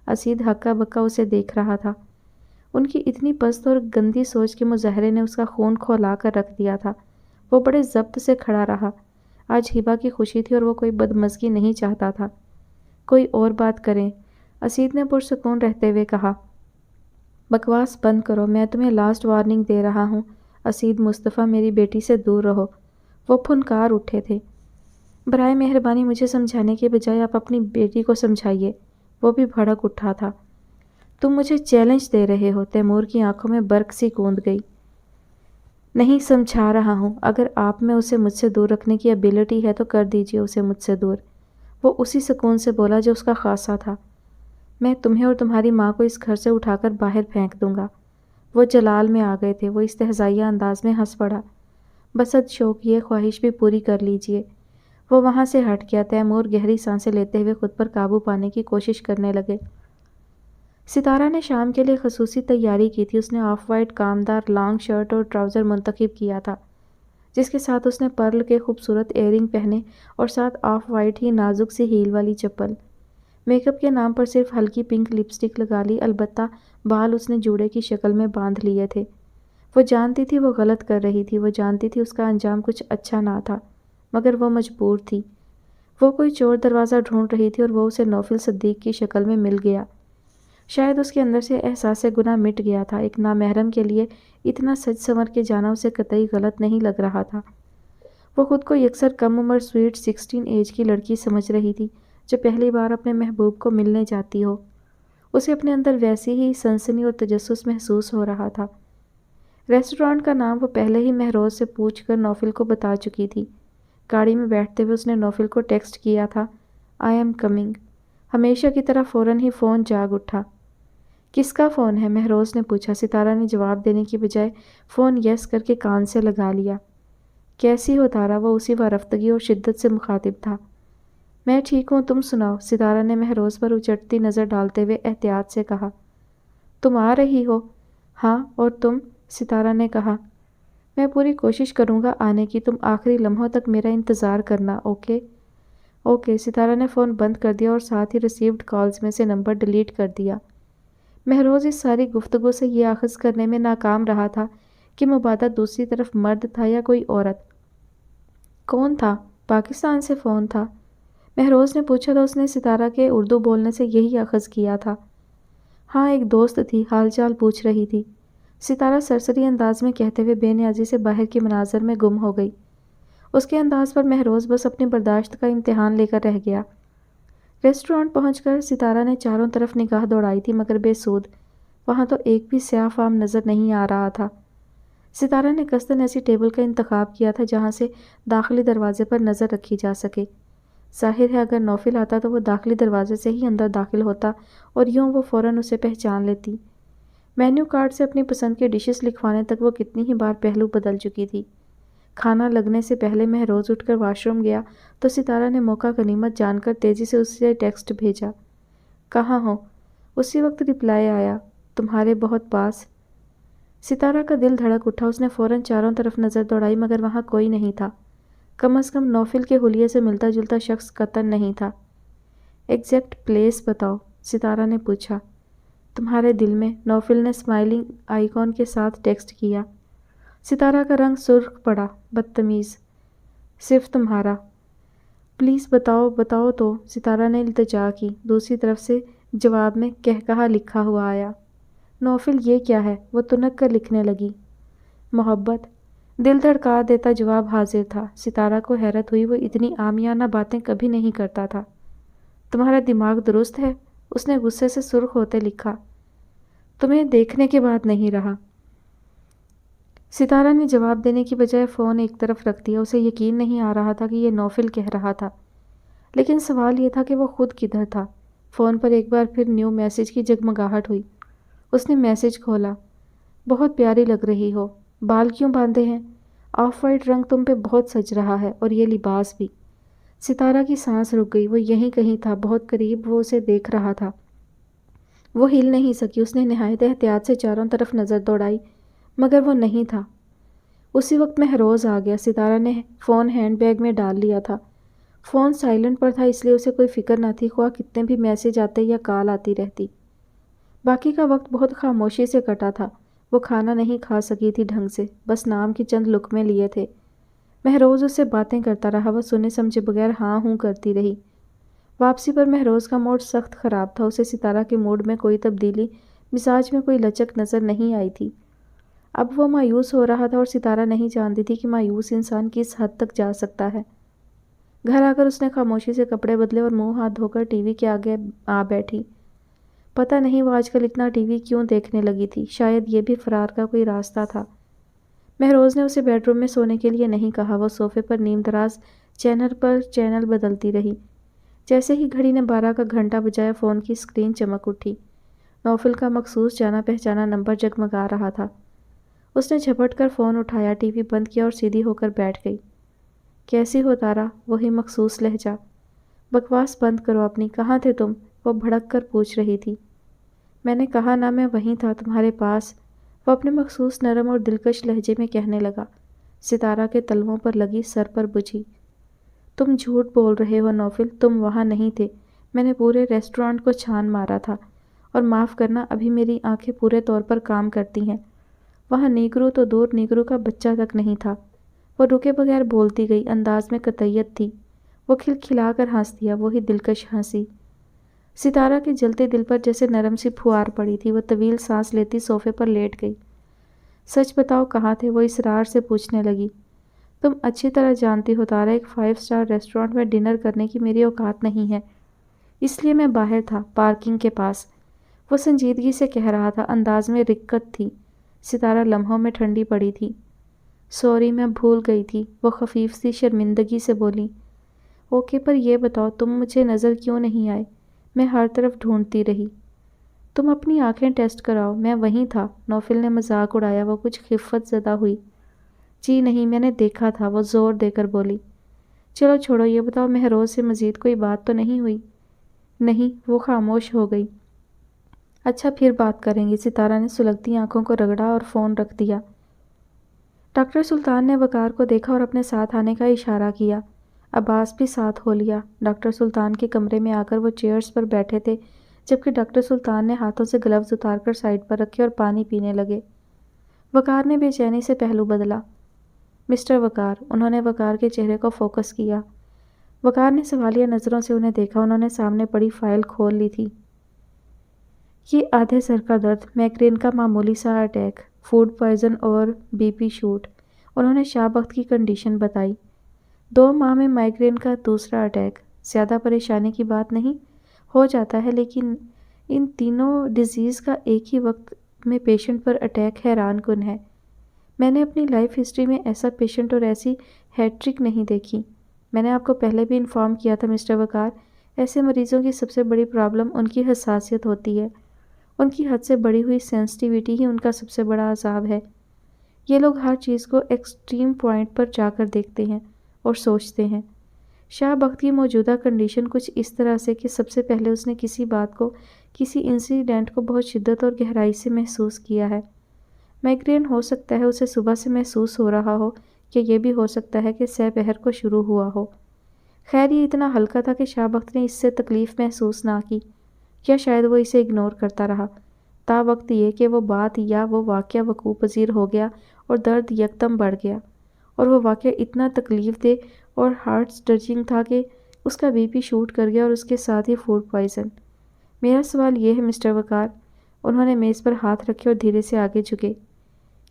اسید ہکا بکا اسے دیکھ رہا تھا۔ ان کی اتنی پست اور گندی سوچ کے مظاہرے نے اس کا خون کھولا کر رکھ دیا تھا۔ وہ بڑے ضبط سے کھڑا رہا۔ آج ہیبا کی خوشی تھی اور وہ کوئی بدمزگی نہیں چاہتا تھا۔ کوئی اور بات کریں، اسید نے پرسکون رہتے ہوئے کہا۔ بکواس بند کرو، میں تمہیں لاسٹ وارننگ دے رہا ہوں۔ اسید مصطفیٰ میری بیٹی سے دور رہو۔ وہ پھنکار اٹھے تھے۔ برائے مہربانی مجھے سمجھانے کے بجائے آپ اپنی بیٹی کو سمجھائیے۔ وہ بھی بھڑک اٹھا تھا۔ تم مجھے چیلنج دے رہے ہو؟ تیمور کی آنکھوں میں برق سی کوند گئی۔ نہیں سمجھا رہا ہوں، اگر آپ میں اسے مجھ سے دور رکھنے کی ایبلٹی ہے تو کر دیجیے اسے مجھ سے دور۔ وہ اسی سکون سے بولا جو اس کا خاصہ تھا۔ میں تمہیں اور تمہاری ماں کو اس گھر سے اٹھا کر باہر پھینک دوں گا۔ وہ جلال میں آ گئے تھے۔ وہ استہزائیہ انداز میں ہنس پڑا۔ بسد شوق یہ خواہش بھی پوری کر لیجیے۔ وہ وہاں سے ہٹ گیا۔ تیمور گہری سانسیں لیتے ہوئے خود پر قابو پانے کی کوشش کرنے لگے۔ ستارہ نے شام کے لیے خصوصی تیاری کی تھی۔ اس نے آف وائٹ کامدار لانگ شرٹ اور ٹراؤزر منتخب کیا تھا، جس کے ساتھ اس نے پرل کے خوبصورت ایئرنگ پہنے اور ساتھ آف وائٹ ہی نازک سی ہیل والی چپل۔ میک اپ کے نام پر صرف ہلکی پنک لپسٹک لگا لی، البتہ بال اس نے جوڑے کی شکل میں باندھ لیے تھے۔ وہ جانتی تھی وہ غلط کر رہی تھی، وہ جانتی تھی اس کا انجام کچھ اچھا نہ تھا، مگر وہ مجبور تھی۔ وہ کوئی چور دروازہ ڈھونڈ رہی تھی اور وہ اسے نوفل صدیق کی شکل میں مل گیا۔ شاید اس کے اندر سے احساس گناہ مٹ گیا تھا۔ ایک نامحرم کے لیے اتنا سج سنور کے جانا اسے قطعی غلط نہیں لگ رہا تھا۔ وہ خود کو یکسر کم عمر سویٹ 16 ایج کی لڑکی سمجھ رہی تھی جو پہلی بار اپنے محبوب کو ملنے جاتی ہو۔ اسے اپنے اندر ویسی ہی سنسنی اور تجسس محسوس ہو رہا تھا۔ ریسٹورانٹ کا نام وہ پہلے ہی مہروز سے پوچھ کر نوفل کو بتا چکی تھی۔ گاڑی میں بیٹھتے ہوئے اس نے نوفل کو ٹیکسٹ کیا تھا، آئی ایم کمنگ۔ ہمیشہ کی طرح فوراً ہی فون جاگ اٹھا۔ کس کا فون ہے؟ مہروز نے پوچھا۔ ستارہ نے جواب دینے کی بجائے فون یس کر کے کان سے لگا لیا۔ کیسی ہو تارا؟ وہ اسی وارفتگی اور شدت سے مخاطب تھا۔ میں ٹھیک ہوں، تم سناؤ؟ ستارہ نے مہروز پر اچٹتی نظر ڈالتے ہوئے احتیاط سے کہا۔ تم آ رہی ہو؟ ہاں، اور تم؟ ستارہ نے کہا۔ میں پوری کوشش کروں گا آنے کی، تم آخری لمحوں تک میرا انتظار کرنا، اوکے؟ اوکے۔ ستارہ نے فون بند کر دیا اور ساتھ ہی ریسیوڈ کالز میں سے نمبر ڈیلیٹ کر دیا۔ مہروز اس ساری گفتگو سے یہ اخذ کرنے میں ناکام رہا تھا کہ مبادا دوسری طرف مرد تھا یا کوئی عورت۔ کون تھا؟ پاکستان سے فون تھا؟ مہروز نے پوچھا تو اس نے ستارہ کے اردو بولنے سے یہی اخذ کیا تھا۔ ہاں، ایک دوست تھی، حال چال پوچھ رہی تھی، ستارہ سرسری انداز میں کہتے ہوئے بے نیازی سے باہر کے مناظر میں گم ہو گئی۔ اس کے انداز پر مہروز بس اپنی برداشت کا امتحان لے کر رہ گیا۔ ریسٹورانٹ پہنچ کر ستارہ نے چاروں طرف نگاہ دوڑائی تھی مگر بے سود۔ وہاں تو ایک بھی سیاہ فام نظر نہیں آ رہا تھا۔ ستارہ نے قصداً ایسی ٹیبل کا انتخاب کیا تھا جہاں سے داخلی دروازے پر نظر رکھی جا سکے۔ ظاہر ہے اگر نوفل آتا تو وہ داخلی دروازے سے ہی اندر داخل ہوتا اور یوں وہ فوراً اسے پہچان لیتی۔ مینیو کارڈ سے اپنی پسند کے ڈشز لکھوانے تک وہ کتنی ہی بار پہلو بدل چکی تھی۔ کھانا لگنے سے پہلے مہروز اٹھ کر واش روم گیا تو ستارہ نے موقع غنیمت جان کر تیزی سے اسے ٹیکسٹ بھیجا، کہاں ہو؟ اسی وقت رپلائی آیا، تمہارے بہت پاس۔ ستارہ کا دل دھڑک اٹھا۔ اس نے فوراً چاروں طرف نظر دوڑائی مگر وہاں کوئی نہیں تھا، کم از کم نوفل کے حلیے سے ملتا جلتا شخص قطعاً نہیں تھا۔ ایگزیکٹ پلیس بتاؤ؟ ستارہ نے پوچھا۔ تمہارے دل میں، نوفل نے اسمائلنگ آئیکن کے ساتھ ٹیکسٹ کیا۔ ستارہ کا رنگ سرخ پڑا۔ بدتمیز، صرف تمہارا۔ پلیز بتاؤ، بتاؤ تو، ستارہ نے التجا کی۔ دوسری طرف سے جواب میں کہا لکھا ہوا آیا۔ نوفل یہ کیا ہے؟ وہ تنک کر لکھنے لگی۔ محبت، دل دھڑکا دیتا جواب حاضر تھا۔ ستارہ کو حیرت ہوئی، وہ اتنی عامیانہ باتیں کبھی نہیں کرتا تھا۔ تمہارا دماغ درست ہے؟ اس نے غصے سے سرخ ہوتے لکھا۔ تمہیں دیکھنے کے بعد نہیں رہا۔ ستارہ نے جواب دینے کی بجائے فون ایک طرف رکھ دیا۔ اسے یقین نہیں آ رہا تھا کہ یہ نوفل کہہ رہا تھا، لیکن سوال یہ تھا کہ وہ خود کدھر تھا۔ فون پر ایک بار پھر نیو میسج کی جگمگاہٹ ہوئی۔ اس نے میسج کھولا۔ بہت پیاری لگ رہی ہو۔ بال کیوں باندھے ہیں؟ آف وائٹ رنگ تم پہ بہت سج رہا ہے، اور یہ لباس بھی۔ ستارہ کی سانس رک گئی۔ وہ یہیں کہیں تھا، بہت قریب، وہ اسے دیکھ رہا تھا۔ وہ ہل نہیں سکی۔ اس نے نہایت احتیاط سے چاروں طرف نظر دوڑائی، مگر وہ نہیں تھا۔ اسی وقت مہروز آ گیا۔ ستارہ نے فون ہینڈ بیگ میں ڈال لیا تھا۔ فون سائلنٹ پر تھا، اس لیے اسے کوئی فکر نہ تھی، خواہ کتنے بھی میسج آتے یا کال آتی رہتی۔ باقی کا وقت بہت خاموشی سے کٹا تھا۔ وہ کھانا نہیں کھا سکی تھی ڈھنگ سے، بس نام کی چند لقمے لیے تھے۔ مہروز اس سے باتیں کرتا رہا، وہ سنے سمجھے بغیر ہاں ہوں کرتی رہی۔ واپسی پر مہروز کا موڈ سخت خراب تھا۔ اسے ستارہ کے موڈ میں کوئی تبدیلی، مزاج میں کوئی لچک نظر نہیں آئی تھی۔ اب وہ مایوس ہو رہا تھا، اور ستارہ نہیں جانتی تھی کہ مایوس انسان کس حد تک جا سکتا ہے۔ گھر آ کر اس نے خاموشی سے کپڑے بدلے اور منہ ہاتھ دھو کر ٹی وی کے آگے آ بیٹھی۔ پتہ نہیں وہ آج کل اتنا ٹی وی کیوں دیکھنے لگی تھی، شاید یہ بھی فرار کا کوئی راستہ تھا۔ مہروز نے اسے بیڈ روم میں سونے کے لیے نہیں کہا۔ وہ صوفے پر نیم دراز چینل پر چینل بدلتی رہی۔ جیسے ہی گھڑی نے 12 کا گھنٹہ بجایا، فون کی اسکرین چمک اٹھی۔ نوفل کا مخصوص جانا پہچانا نمبر جگمگا رہا تھا۔ اس نے جھپٹ کر فون اٹھایا، ٹی وی بند کیا اور سیدھی ہو کر بیٹھ گئی۔ کیسی ہو تارا؟ وہی مخصوص لہجہ۔ بکواس بند کرو اپنی، کہاں تھے تم؟ وہ بھڑک کر پوچھ رہی تھی۔ میں نے کہا نا، میں وہیں تھا تمہارے پاس، وہ اپنے مخصوص نرم اور دلکش لہجے میں کہنے لگا۔ ستارہ کے تلووں پر لگی، سر پر بجھی۔ تم جھوٹ بول رہے ہو نوفل، تم وہاں نہیں تھے۔ میں نے پورے ریسٹورانٹ کو چھان مارا تھا، اور معاف کرنا، ابھی میری آنکھیں پورے طور پر کام کرتی ہیں۔ وہاں نیگرو تو دور، نیگرو کا بچہ تک نہیں تھا۔ وہ رکے بغیر بولتی گئی، انداز میں قطعیت تھی۔ وہ کھلکھلا کر ہنس دیا، وہی دلکش ہنسی۔ ستارہ کے جلتے دل پر جیسے نرم سی پھوار پڑی تھی۔ وہ طویل سانس لیتی صوفے پر لیٹ گئی۔ سچ بتاؤ کہاں تھے؟ وہ اصرار سے پوچھنے لگی۔ تم اچھی طرح جانتی ہو تارا، ایک 5 اسٹار ریسٹورانٹ میں ڈنر کرنے کی میری اوقات نہیں ہے، اس لیے میں باہر تھا، پارکنگ کے پاس۔ وہ سنجیدگی سے کہہ رہا تھا، انداز میں رقت تھی۔ ستارہ لمحوں میں ٹھنڈی پڑی تھی۔ سوری، میں بھول گئی تھی، وہ خفیف سی شرمندگی سے بولی۔ اوکے، پر یہ بتاؤ تم مجھے نظر کیوں نہیں آئے؟ میں ہر طرف ڈھونڈتی رہی۔ تم اپنی آنکھیں ٹیسٹ کراؤ، میں وہیں تھا۔ نوفل نے مذاق اڑایا۔ وہ کچھ خفت زدہ ہوئی۔ جی نہیں، میں نے دیکھا تھا، وہ زور دے کر بولی۔ چلو چھوڑو، یہ بتاؤ مہروز سے مزید کوئی بات تو نہیں ہوئی؟ نہیں، وہ خاموش ہو گئی۔ اچھا، پھر بات کریں گے۔ ستارہ نے سلگتی آنکھوں کو رگڑا اور فون رکھ دیا۔ ڈاکٹر سلطان نے وقار کو دیکھا اور اپنے ساتھ آنے کا اشارہ کیا۔ عباس بھی ساتھ ہو لیا۔ ڈاکٹر سلطان کے کمرے میں آ کر وہ چیئرز پر بیٹھے تھے، جبکہ ڈاکٹر سلطان نے ہاتھوں سے گلوز اتار کر سائڈ پر رکھے اور پانی پینے لگے۔ وقار نے بے چینی سے پہلو بدلا۔ مسٹر وقار، انہوں نے وقار کے چہرے کو فوکس کیا۔ وقار نے سوالیہ نظروں سے انہیں دیکھا۔ انہوں نے سامنے پڑی فائل کھول لی تھی۔ یہ آدھے سر کا درد، مائیگرین کا معمولی سا اٹیک، فوڈ پوائزن اور بی پی شوٹ۔ انہوں نے شاہ بخت کی کنڈیشن بتائی۔ 2 ماہ میں مائیگرین کا دوسرا اٹیک، زیادہ پریشانی کی بات نہیں، ہو جاتا ہے، لیکن ان تینوں ڈیزیز کا ایک ہی وقت میں پیشنٹ پر اٹیک حیران کن ہے۔ میں نے اپنی لائف ہسٹری میں ایسا پیشنٹ اور ایسی ہیٹرک نہیں دیکھی۔ میں نے آپ کو پہلے بھی انفارم کیا تھا مسٹر وقار، ایسے مریضوں کی سب سے بڑی پرابلم ان کی حساسیت ہوتی ہے۔ ان کی حد سے بڑھی ہوئی سینسٹیویٹی ہی ان کا سب سے بڑا عذاب ہے۔ یہ لوگ ہر چیز کو ایکسٹریم پوائنٹ پر جا کر دیکھتے ہیں اور سوچتے ہیں۔ شاہ بخت کی موجودہ کنڈیشن کچھ اس طرح سے کہ سب سے پہلے اس نے کسی بات کو، کسی انسیڈنٹ کو بہت شدت اور گہرائی سے محسوس کیا ہے۔ مائیگرین ہو سکتا ہے اسے صبح سے محسوس ہو رہا ہو، یا یہ بھی ہو سکتا ہے کہ سہ پہر کو شروع ہوا ہو۔ خیر، یہ اتنا ہلکا تھا کہ شاہ بخت نے اس سے تکلیف محسوس نہ کی، یا شاید وہ اسے اگنور کرتا رہا، تا وقت یہ کہ وہ بات یا وہ واقعہ وقوع پذیر ہو گیا اور درد یکدم بڑھ گیا، اور وہ واقعہ اتنا تکلیف دہ اور ہارٹ سٹرچنگ تھا کہ اس کا بی پی شوٹ کر گیا اور اس کے ساتھ ہی فوڈ پوائزن۔ میرا سوال یہ ہے مسٹر وقار، انہوں نے میز پر ہاتھ رکھے اور دھیرے سے آگے جھکے،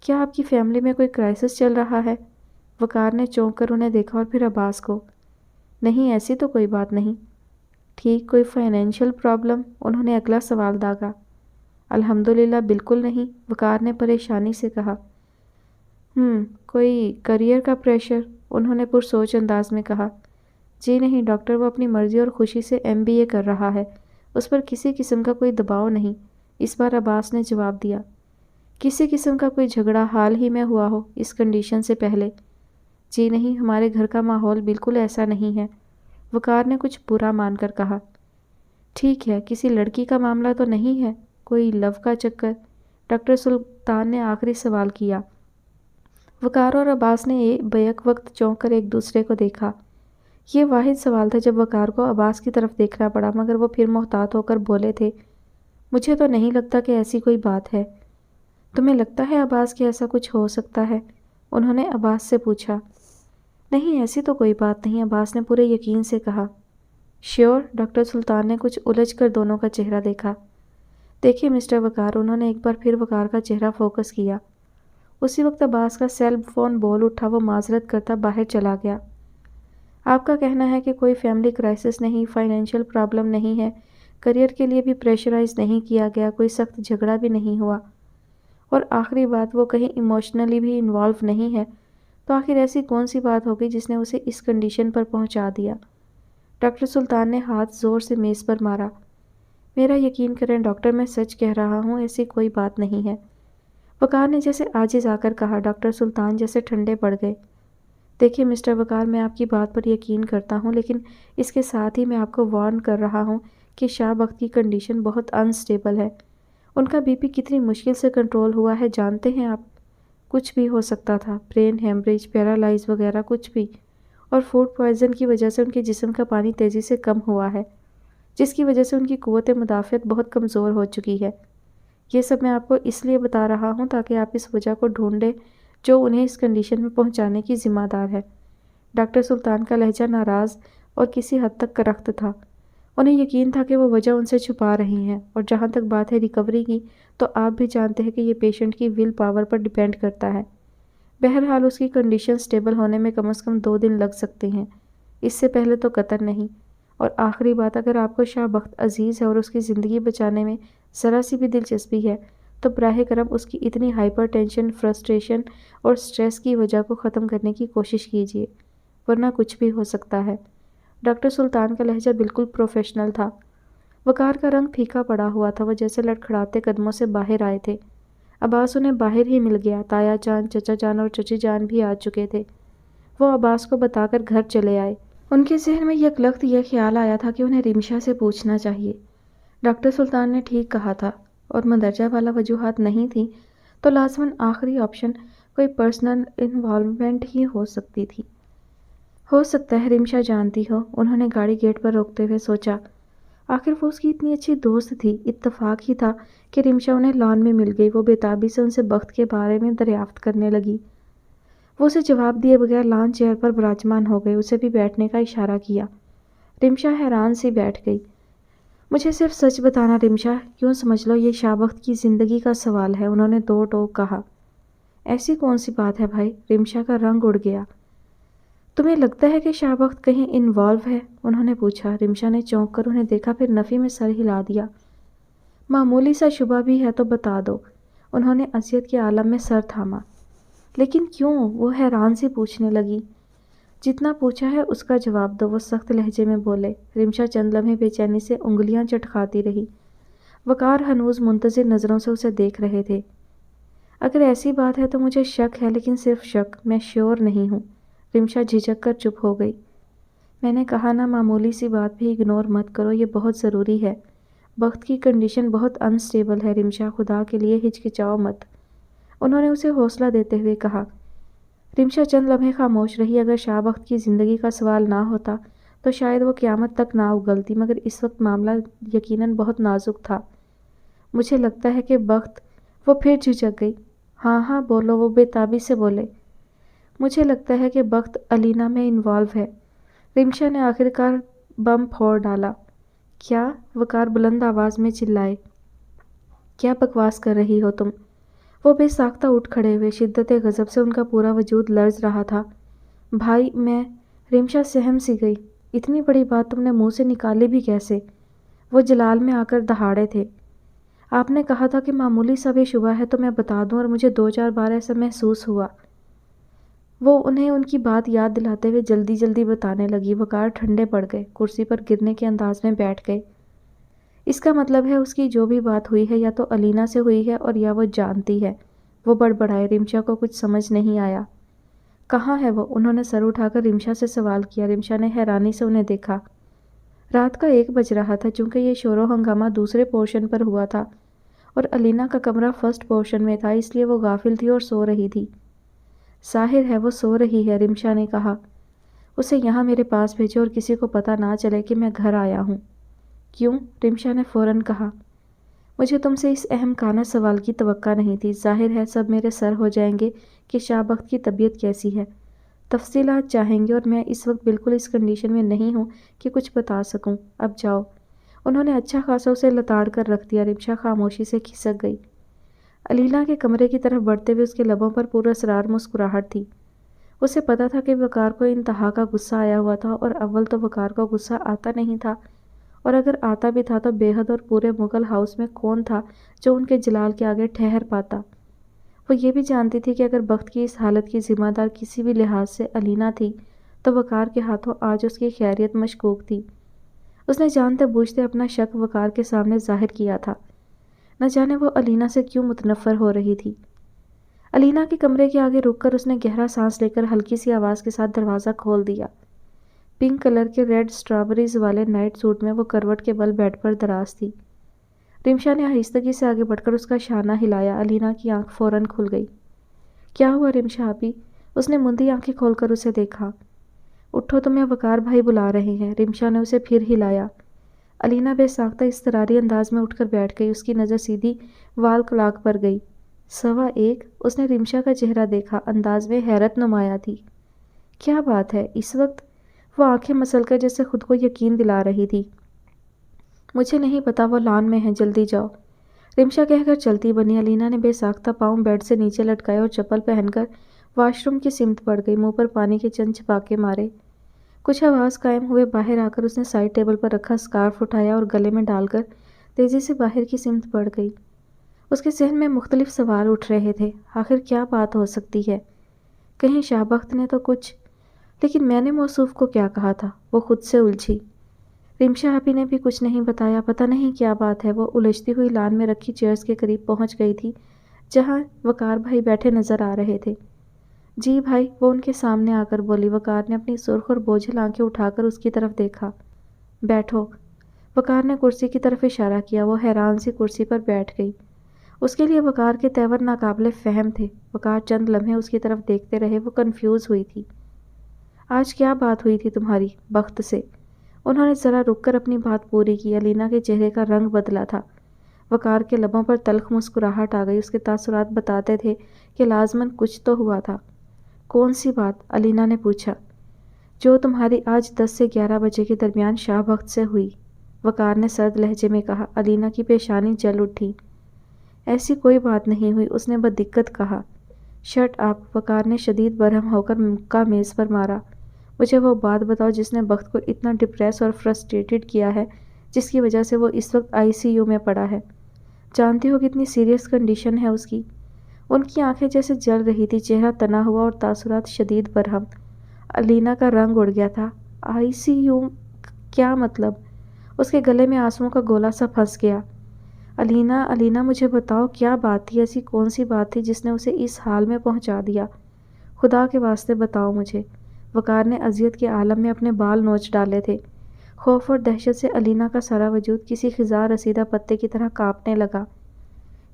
کیا آپ کی فیملی میں کوئی کرائسس چل رہا ہے؟ وقار نے چونک کر انہیں دیکھا اور پھر عباس کو۔ نہیں، ایسی تو کوئی بات نہیں۔ ٹھیک، کوئی فائنینشیل پرابلم؟ انہوں نے اگلا سوال داغا۔ الحمدللہ بالکل نہیں، وقار نے پریشانی سے کہا۔ کوئی کریئر کا پریشر؟ انہوں نے پرسوچ انداز میں کہا۔ جی نہیں ڈاکٹر، وہ اپنی مرضی اور خوشی سے MBA کر رہا ہے، اس پر کسی قسم کا کوئی دباؤ نہیں، اس بار عباس نے جواب دیا۔ کسی قسم کا کوئی جھگڑا حال ہی میں ہوا ہو اس کنڈیشن سے پہلے؟ جی نہیں، ہمارے گھر کا ماحول بالکل ایسا نہیں ہے، وقار نے کچھ برا مان کر کہا۔ ٹھیک ہے، کسی لڑکی کا معاملہ تو نہیں ہے؟ کوئی لو کا چکر؟ ڈاکٹر سلطان نے آخری سوال کیا۔ وقار اور عباس نے بیک وقت چونک کر ایک دوسرے کو دیکھا۔ یہ واحد سوال تھا جب وقار کو عباس کی طرف دیکھنا پڑا، مگر وہ پھر محتاط ہو کر بولے تھے، مجھے تو نہیں لگتا کہ ایسی کوئی بات ہے۔ تمہیں لگتا ہے عباس کہ ایسا کچھ ہو سکتا ہے؟ انہوں نے عباس سے پوچھا۔ نہیں، ایسی تو کوئی بات نہیں، عباس نے پورے یقین سے کہا۔ شیور؟ ڈاکٹر سلطان نے کچھ الجھ کر دونوں کا چہرہ دیکھا۔ دیکھیے مسٹر وقار، انہوں نے ایک بار پھر وقار کا چہرہ فوکس کیا۔ اسی وقت عباس کا سیل فون بول اٹھا، وہ معذرت کرتا باہر چلا گیا۔ آپ کا کہنا ہے کہ کوئی فیملی کرائسس نہیں، فائنینشیل پرابلم نہیں ہے، کریئر کے لیے بھی پریشرائز نہیں کیا گیا، کوئی سخت جھگڑا بھی نہیں ہوا، اور آخری بات وہ کہیں ایموشنلی بھی انوالو نہیں ہے، تو آخر ایسی کون سی بات ہوگی جس نے اسے اس کنڈیشن پر پہنچا دیا؟ ڈاکٹر سلطان نے ہاتھ زور سے میز پر مارا۔ میرا یقین کریں ڈاکٹر، میں سچ کہہ رہا ہوں، ایسی کوئی بات نہیں ہے، وقار نے جیسے عاجز آ کر کہا۔ ڈاکٹر سلطان جیسے ٹھنڈے پڑ گئے۔ دیکھیے مسٹر وقار، میں آپ کی بات پر یقین کرتا ہوں، لیکن اس کے ساتھ ہی میں آپ کو وارن کر رہا ہوں کہ شاہ بخت کی کنڈیشن بہت انسٹیبل ہے۔ ان کا BP کتنی مشکل سے کنٹرول ہوا ہے جانتے ہیں آپ؟ کچھ بھی ہو سکتا تھا، برین ہیمریج، پیرالائز وغیرہ کچھ بھی، اور فوڈ پوائزن کی وجہ سے ان کے جسم کا پانی تیزی سے کم ہوا ہے، جس کی وجہ سے ان کی قوت مدافعت بہت کمزور ہو چکی ہے۔ یہ سب میں آپ کو اس لیے بتا رہا ہوں تاکہ آپ اس وجہ کو ڈھونڈیں جو انہیں اس کنڈیشن میں پہنچانے کی ذمہ دار ہے۔ ڈاکٹر سلطان کا لہجہ ناراض اور کسی حد تک کرخت تھا۔ انہیں یقین تھا کہ وہ وجہ ان سے چھپا رہی ہیں، اور جہاں تک بات ہے ریکوری کی، تو آپ بھی جانتے ہیں کہ یہ پیشنٹ کی ول پاور پر ڈیپینڈ کرتا ہے۔ بہرحال اس کی کنڈیشن سٹیبل ہونے میں کم از کم 2 دن لگ سکتے ہیں، اس سے پہلے تو قطع نہیں۔ اور آخری بات، اگر آپ کو شاہ بخت عزیز ہے اور اس کی زندگی بچانے میں ذرا سی بھی دلچسپی ہے تو براہ کرم اس کی اتنی ہائپر ٹینشن، فرسٹریشن اور سٹریس کی وجہ کو ختم کرنے کی کوشش کیجیے، ورنہ کچھ بھی ہو سکتا ہے۔ ڈاکٹر سلطان کا لہجہ بالکل پروفیشنل تھا۔ وقار کا رنگ پھیکا پڑا ہوا تھا، وہ جیسے لڑکھڑاتے قدموں سے باہر آئے تھے۔ عباس انہیں باہر ہی مل گیا، تایا جان، چچا جان اور چچی جان بھی آ چکے تھے۔ وہ عباس کو بتا کر گھر چلے آئے۔ ان کے ذہن میں یکلخت یہ خیال آیا تھا کہ انہیں رمشا سے پوچھنا چاہیے۔ ڈاکٹر سلطان نے ٹھیک کہا تھا، اور مندرجہ بالا وجوہات نہیں تھیں تو لازماً آخری آپشن کوئی پرسنل انوالومنٹ ہی ہو سکتی تھی۔ ہو سکتا ہے رمشا جانتی ہو، انہوں نے گاڑی گیٹ پر روکتے ہوئے سوچا۔ آخر وہ اس کی اتنی اچھی دوست تھی، اتفاق ہی تھا کہ رمشا انہیں لان میں مل گئی۔ وہ بےتابی سے ان سے بخت کے بارے میں دریافت کرنے لگی۔ وہ اسے جواب دیے بغیر لان چیئر پر براجمان ہو گئے، اسے بھی بیٹھنے کا اشارہ کیا۔ رمشا حیران سی بیٹھ گئی۔ مجھے صرف سچ بتانا رمشا، یوں سمجھ لو یہ شاہ بخت کی زندگی کا سوال ہے، انہوں نے 2 ٹوک کہا۔ ایسی کون سی بات ہے بھائی؟ رمشا کا رنگ اڑ گیا۔ تمہیں لگتا ہے کہ شاہ بخت کہیں انوالو ہے؟ انہوں نے پوچھا۔ رمشا نے چونک کر انہیں دیکھا، پھر نفی میں سر ہلا دیا۔ معمولی سا شبہ بھی ہے تو بتا دو، انہوں نے اذیت کے عالم میں سر تھاما۔ لیکن کیوں؟ وہ حیران سی پوچھنے لگی۔ جتنا پوچھا ہے اس کا جواب دو، وہ سخت لہجے میں بولے۔ رمشا چند لمحے بے چینی سے انگلیاں چٹکاتی رہی۔ وقار ہنوز منتظر نظروں سے اسے دیکھ رہے تھے۔ اگر ایسی بات ہے تو مجھے شک ہے، لیکن صرف شک، میں شیور نہیں ہوں۔ رمشا جھجک کر چپ ہو گئی۔ میں نے کہا نا، معمولی سی بات بھی اگنور مت کرو، یہ بہت ضروری ہے۔ بخت کی کنڈیشن بہت انسٹیبل ہے رمشا، خدا کے لیے ہچکچاؤ مت، انہوں نے اسے حوصلہ دیتے ہوئے کہا۔ رمشا چند لمحے خاموش رہی۔ اگر شاہ بخت کی زندگی کا سوال نہ ہوتا تو شاید وہ قیامت تک نہ اگلتی، مگر اس وقت معاملہ یقیناً بہت نازک تھا۔ مجھے لگتا ہے کہ بخت، وہ پھر جھجک گئی۔ ہاں ہاں بولو، وہ بےتابی سے بولے۔ مجھے لگتا ہے کہ بخت الینا میں انوالو ہے، رمشا نے آخرکار بم پھوڑ ڈالا۔ کیا؟ وقار بلند آواز میں چلائے۔ کیا بکواس کر رہی ہو تم؟ وہ بے ساختہ اٹھ کھڑے ہوئے، شدت غضب سے ان کا پورا وجود لرز رہا تھا۔ بھائی میں… رمشا سہم سی گئی۔ اتنی بڑی بات تم نے منہ سے نکالی بھی کیسے؟ وہ جلال میں آ کر دہاڑے تھے۔ آپ نے کہا تھا کہ معمولی سا بھی شبہ ہے تو میں بتا دوں، اور مجھے 2-4 بار ایسا محسوس ہوا۔ وہ انہیں ان کی بات یاد دلاتے ہوئے جلدی جلدی بتانے لگی۔ وقار ٹھنڈے پڑ گئے، کرسی پر گرنے کے انداز میں بیٹھ گئے۔ اس کا مطلب ہے اس کی جو بھی بات ہوئی ہے یا تو علینا سے ہوئی ہے اور یا وہ جانتی ہے۔ وہ بڑبڑائے۔ رمشا کو کچھ سمجھ نہیں آیا۔ کہاں ہے وہ؟ انہوں نے سر اٹھا کر رمشا سے سوال کیا۔ رمشا نے حیرانی سے انہیں دیکھا۔ رات کا 1 بج رہا تھا، چونکہ یہ شور و ہنگامہ دوسرے پورشن پر ہوا تھا اور علینا کا کمرہ فرسٹ پورشن میں تھا، اس لیے وہ غافل تھی اور سو رہی تھی۔ ظاہر ہے وہ سو رہی ہے، رمشا نے کہا۔ اسے یہاں میرے پاس بھیجو اور کسی کو پتہ نہ چلے کہ میں گھر آیا ہوں۔ کیوں؟ رمشا نے فوراً کہا۔ مجھے تم سے اس اہم کانہ سوال کی توقع نہیں تھی۔ ظاہر ہے سب میرے سر ہو جائیں گے کہ شاہ بخت کی طبیعت کیسی ہے، تفصیلات چاہیں گے، اور میں اس وقت بالکل اس کنڈیشن میں نہیں ہوں کہ کچھ بتا سکوں۔ اب جاؤ۔ انہوں نے اچھا خاصا اسے لتاڑ کر رکھ دیا۔ رمشا خاموشی سے کھسک گئی۔ علینا کے کمرے کی طرف بڑھتے ہوئے اس کے لبوں پر پراسرار مسکراہٹ تھی۔ اسے پتا تھا کہ وقار کو انتہا کا غصہ آیا ہوا تھا، اور اول تو وقار کو غصہ آتا نہیں تھا، اور اگر آتا بھی تھا تو بے حد اور پورے مغل ہاؤس میں کون تھا جو ان کے جلال کے آگے ٹھہر پاتا۔ وہ یہ بھی جانتی تھی کہ اگر بخت کی اس حالت کی ذمہ دار کسی بھی لحاظ سے علینا تھی تو وقار کے ہاتھوں آج اس کی خیریت مشکوک تھی۔ اس نے جانتے بوجھتے اپنا شک وقار کے سامنے ظاہر کیا تھا۔ نہ جانے وہ علینا سے کیوں متنفر ہو رہی تھی۔ علینا کے کمرے کے آگے رک کر اس نے گہرا سانس لے کر ہلکی سی آواز کے ساتھ دروازہ کھول دیا۔ پنک کلر کے ریڈ سٹرابریز والے نائٹ سوٹ میں وہ کروٹ کے بل بیڈ پر دراز تھی۔ رمشا نے آہستگی سے آگے بڑھ کر اس کا شانہ ہلایا۔ علینا کی آنکھ فوراً کھل گئی۔ کیا ہوا رمشا آپی؟ اس نے مندی آنکھیں کھول کر اسے دیکھا۔ اٹھو، تمہیں وقار بھائی بلا رہے ہیں۔ رمشا نے اسے پھر ہلایا۔ علینا بے ساختہ اضطراری انداز میں اٹھ کر بیٹھ گئی۔ اس کی نظر سیدھی وال کلاک پر گئی۔ 1:15۔ اس نے رمشا کا چہرہ دیکھا، انداز میں حیرت نمایاں تھی۔ کیا بات ہے اس وقت؟ وہ آنکھیں مسل کر جیسے خود کو یقین دلا رہی تھی۔ مجھے نہیں پتا، وہ لان میں ہیں، جلدی جاؤ۔ رمشا کہہ کر چلتی بنی۔ علینا نے بے ساختہ پاؤں بیڈ سے نیچے لٹکائے اور چپل پہن کر واش روم کی سمت بڑھ گئی۔ منہ پر پانی کے چند چھپاکے مارے۔ کچھ آواز قائم ہوئے باہر آ کر اس نے سائڈ ٹیبل پر رکھا اسکارف اٹھایا اور گلے میں ڈال کر تیزی سے باہر کی سمت بڑھ گئی۔ اس کے ذہن میں مختلف سوال اٹھ رہے تھے۔ آخر کیا بات ہو سکتی ہے؟ کہیں شاہ بخت نے تو کچھ… لیکن میں نے موصوف کو کیا کہا تھا؟ وہ خود سے الجھی۔ رمشا آپی نے بھی کچھ نہیں بتایا، پتہ نہیں کیا بات ہے۔ وہ الجھتی ہوئی لان میں رکھی چیئرز کے قریب پہنچ گئی تھی جہاں وقار بھائی بیٹھے نظر آ رہے تھے۔ جی بھائی، وہ ان کے سامنے آ کر بولی۔ وقار نے اپنی سرخ اور بوجھل آنکھیں اٹھا کر اس کی طرف دیکھا۔ بیٹھو۔ وقار نے کرسی کی طرف اشارہ کیا۔ وہ حیران سی کرسی پر بیٹھ گئی۔ اس کے لیے وقار کے تیور ناقابل فہم تھے۔ وقار چند لمحے اس کی طرف دیکھتے رہے۔ وہ کنفیوز ہوئی تھی۔ آج کیا بات ہوئی تھی تمہاری بخت سے؟ انہوں نے ذرا رک کر اپنی بات پوری کی۔ علینا کے چہرے کا رنگ بدلا تھا۔ وقار کے لبوں پر تلخ مسکراہٹ آ گئی۔ اس کے تاثرات بتاتے تھے کہ لازماً کچھ تو ہوا تھا۔ کون سی بات؟ علینا نے پوچھا۔ جو تمہاری آج 10 سے 11 بجے کے درمیان شاہ بخت سے ہوئی، وقار نے سرد لہجے میں کہا۔ علینا کی پیشانی جل اٹھی۔ ایسی کوئی بات نہیں ہوئی، اس نے بدقت کہا۔ Shut up! وقار نے شدید برہم ہو کر مکہ میز پر مارا۔ مجھے وہ بات بتاؤ جس نے بخت کو اتنا ڈپریس اور فرسٹریٹڈ کیا ہے، جس کی وجہ سے وہ اس وقت ICU میں پڑا ہے۔ جانتی ہو کتنی سیریس کنڈیشن ہے اس کی؟ ان کی آنکھیں جیسے جل رہی تھی، چہرہ تنا ہوا اور تاثرات شدید برہم۔ علینا کا رنگ اڑ گیا تھا۔ ICU؟ کیا مطلب؟ اس کے گلے میں آنسوؤں کا گولا سا پھنس گیا۔ علینا مجھے بتاؤ کیا بات تھی؟ ایسی کون سی بات تھی جس نے اسے اس حال میں پہنچا دیا؟ خدا کے واسطے بتاؤ مجھے۔ وقار نے اذیت کے عالم میں اپنے بال نوچ ڈالے تھے۔ خوف اور دہشت سے علینا کا سارا وجود کسی خزاں رسیدہ پتے کی طرح کانپنے لگا۔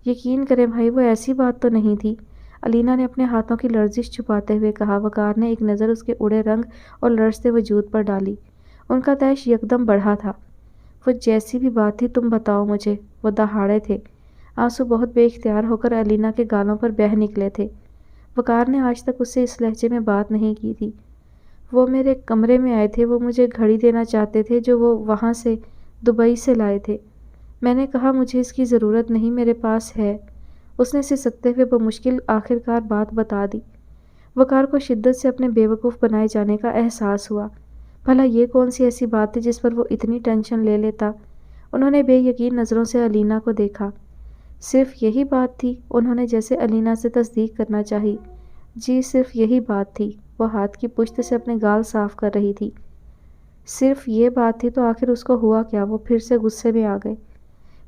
یقین کریں بھائی، وہ ایسی بات تو نہیں تھی، علینا نے اپنے ہاتھوں کی لرزش چھپاتے ہوئے کہا۔ وقار نے ایک نظر اس کے اڑے رنگ اور لرزتے وجود پر ڈالی۔ ان کا طیش یکدم بڑھا تھا۔ وہ جیسی بھی بات تھی تم بتاؤ مجھے۔ وہ دہاڑے تھے۔ آنسو بہت بے اختیار ہو کر علینا کے گالوں پر بہہ نکلے تھے۔ وقار نے آج تک اس سے اس لہجے میں بات نہیں کی تھی۔ وہ میرے کمرے میں آئے تھے، وہ مجھے گھڑی دینا چاہتے تھے جو وہ وہاں سے دبئی سے لائے تھے۔ میں نے کہا مجھے اس کی ضرورت نہیں، میرے پاس ہے۔ اس نے سسکتے ہوئے بمشکل آخرکار بات بتا دی۔ وقار کو شدت سے اپنے بیوقوف بنائے جانے کا احساس ہوا۔ بھلا یہ کون سی ایسی بات تھی جس پر وہ اتنی ٹینشن لے لیتا؟ انہوں نے بے یقین نظروں سے علینا کو دیکھا۔ صرف یہی بات تھی؟ انہوں نے جیسے علینا سے تصدیق کرنا چاہی۔ جی صرف یہی بات تھی۔ وہ ہاتھ کی پشت سے اپنے گال صاف کر رہی تھی۔ صرف یہ بات تھی تو آخر اس کو ہوا کیا؟ وہ پھر سے غصے میں آ گئے۔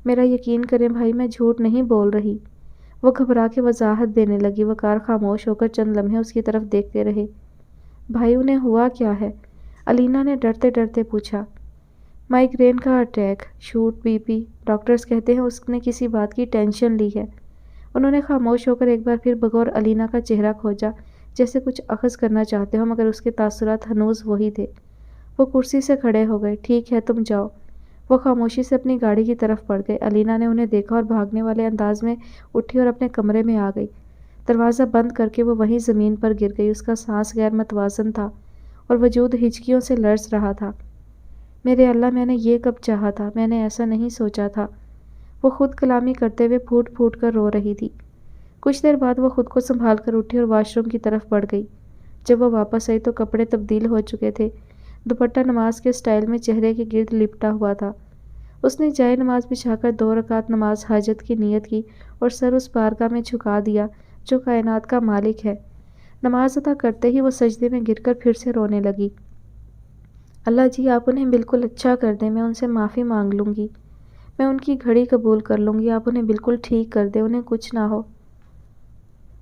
میرا یقین کریں بھائی، میں جھوٹ نہیں بول رہی، وہ گھبرا کے وضاحت دینے لگی۔ وقار خاموش ہو کر چند لمحے اس کی طرف دیکھتے رہے۔ بھائی انہیں ہوا کیا ہے؟ علینا نے ڈرتے ڈرتے پوچھا۔ مائیگرین کا attack, shoot B P, doctors کہتے ہیں اس نے کسی بات کی ٹینشن لی ہے۔ انہوں نے خاموش ہو کر ایک بار پھر بغور علینا کا چہرہ کھوجا، جیسے کچھ اخذ کرنا چاہتے ہو، مگر اس کے تاثرات ہنوز وہی تھے۔ وہ کرسی سے کھڑے ہو گئے۔ ٹھیک ہے تم جاؤ۔ وہ خاموشی سے اپنی گاڑی کی طرف بڑھ گئے۔ علینا نے انہیں دیکھا اور بھاگنے والے انداز میں اٹھی اور اپنے کمرے میں آ گئی۔ دروازہ بند کر کے وہ وہیں زمین پر گر گئی۔ اس کا سانس غیر متوازن تھا اور وجود ہچکیوں سے لرز رہا تھا۔ میرے اللہ، میں نے یہ کب چاہا تھا؟ میں نے ایسا نہیں سوچا تھا۔ وہ خود کلامی کرتے ہوئے پھوٹ پھوٹ کر رو رہی تھی۔ کچھ دیر بعد وہ خود کو سنبھال کر اٹھی اور واش روم کی طرف بڑھ گئی۔ جب وہ واپس آئی تو کپڑے تبدیل ہو چکے تھے۔ دوپٹہ نماز کے سٹائل میں چہرے کے گرد لپٹا ہوا تھا۔ اس نے جائے نماز بچھا کر 2 رکعت نماز حاجت کی نیت کی اور سر اس بارگاہ میں جھکا دیا جو کائنات کا مالک ہے۔ نماز ادا کرتے ہی وہ سجدے میں گر کر پھر سے رونے لگی۔ اللہ جی آپ انہیں بالکل اچھا کر دیں، میں ان سے معافی مانگ لوں گی، میں ان کی گھڑی قبول کر لوں گی، آپ انہیں بالکل ٹھیک کر دیں، انہیں کچھ نہ ہو۔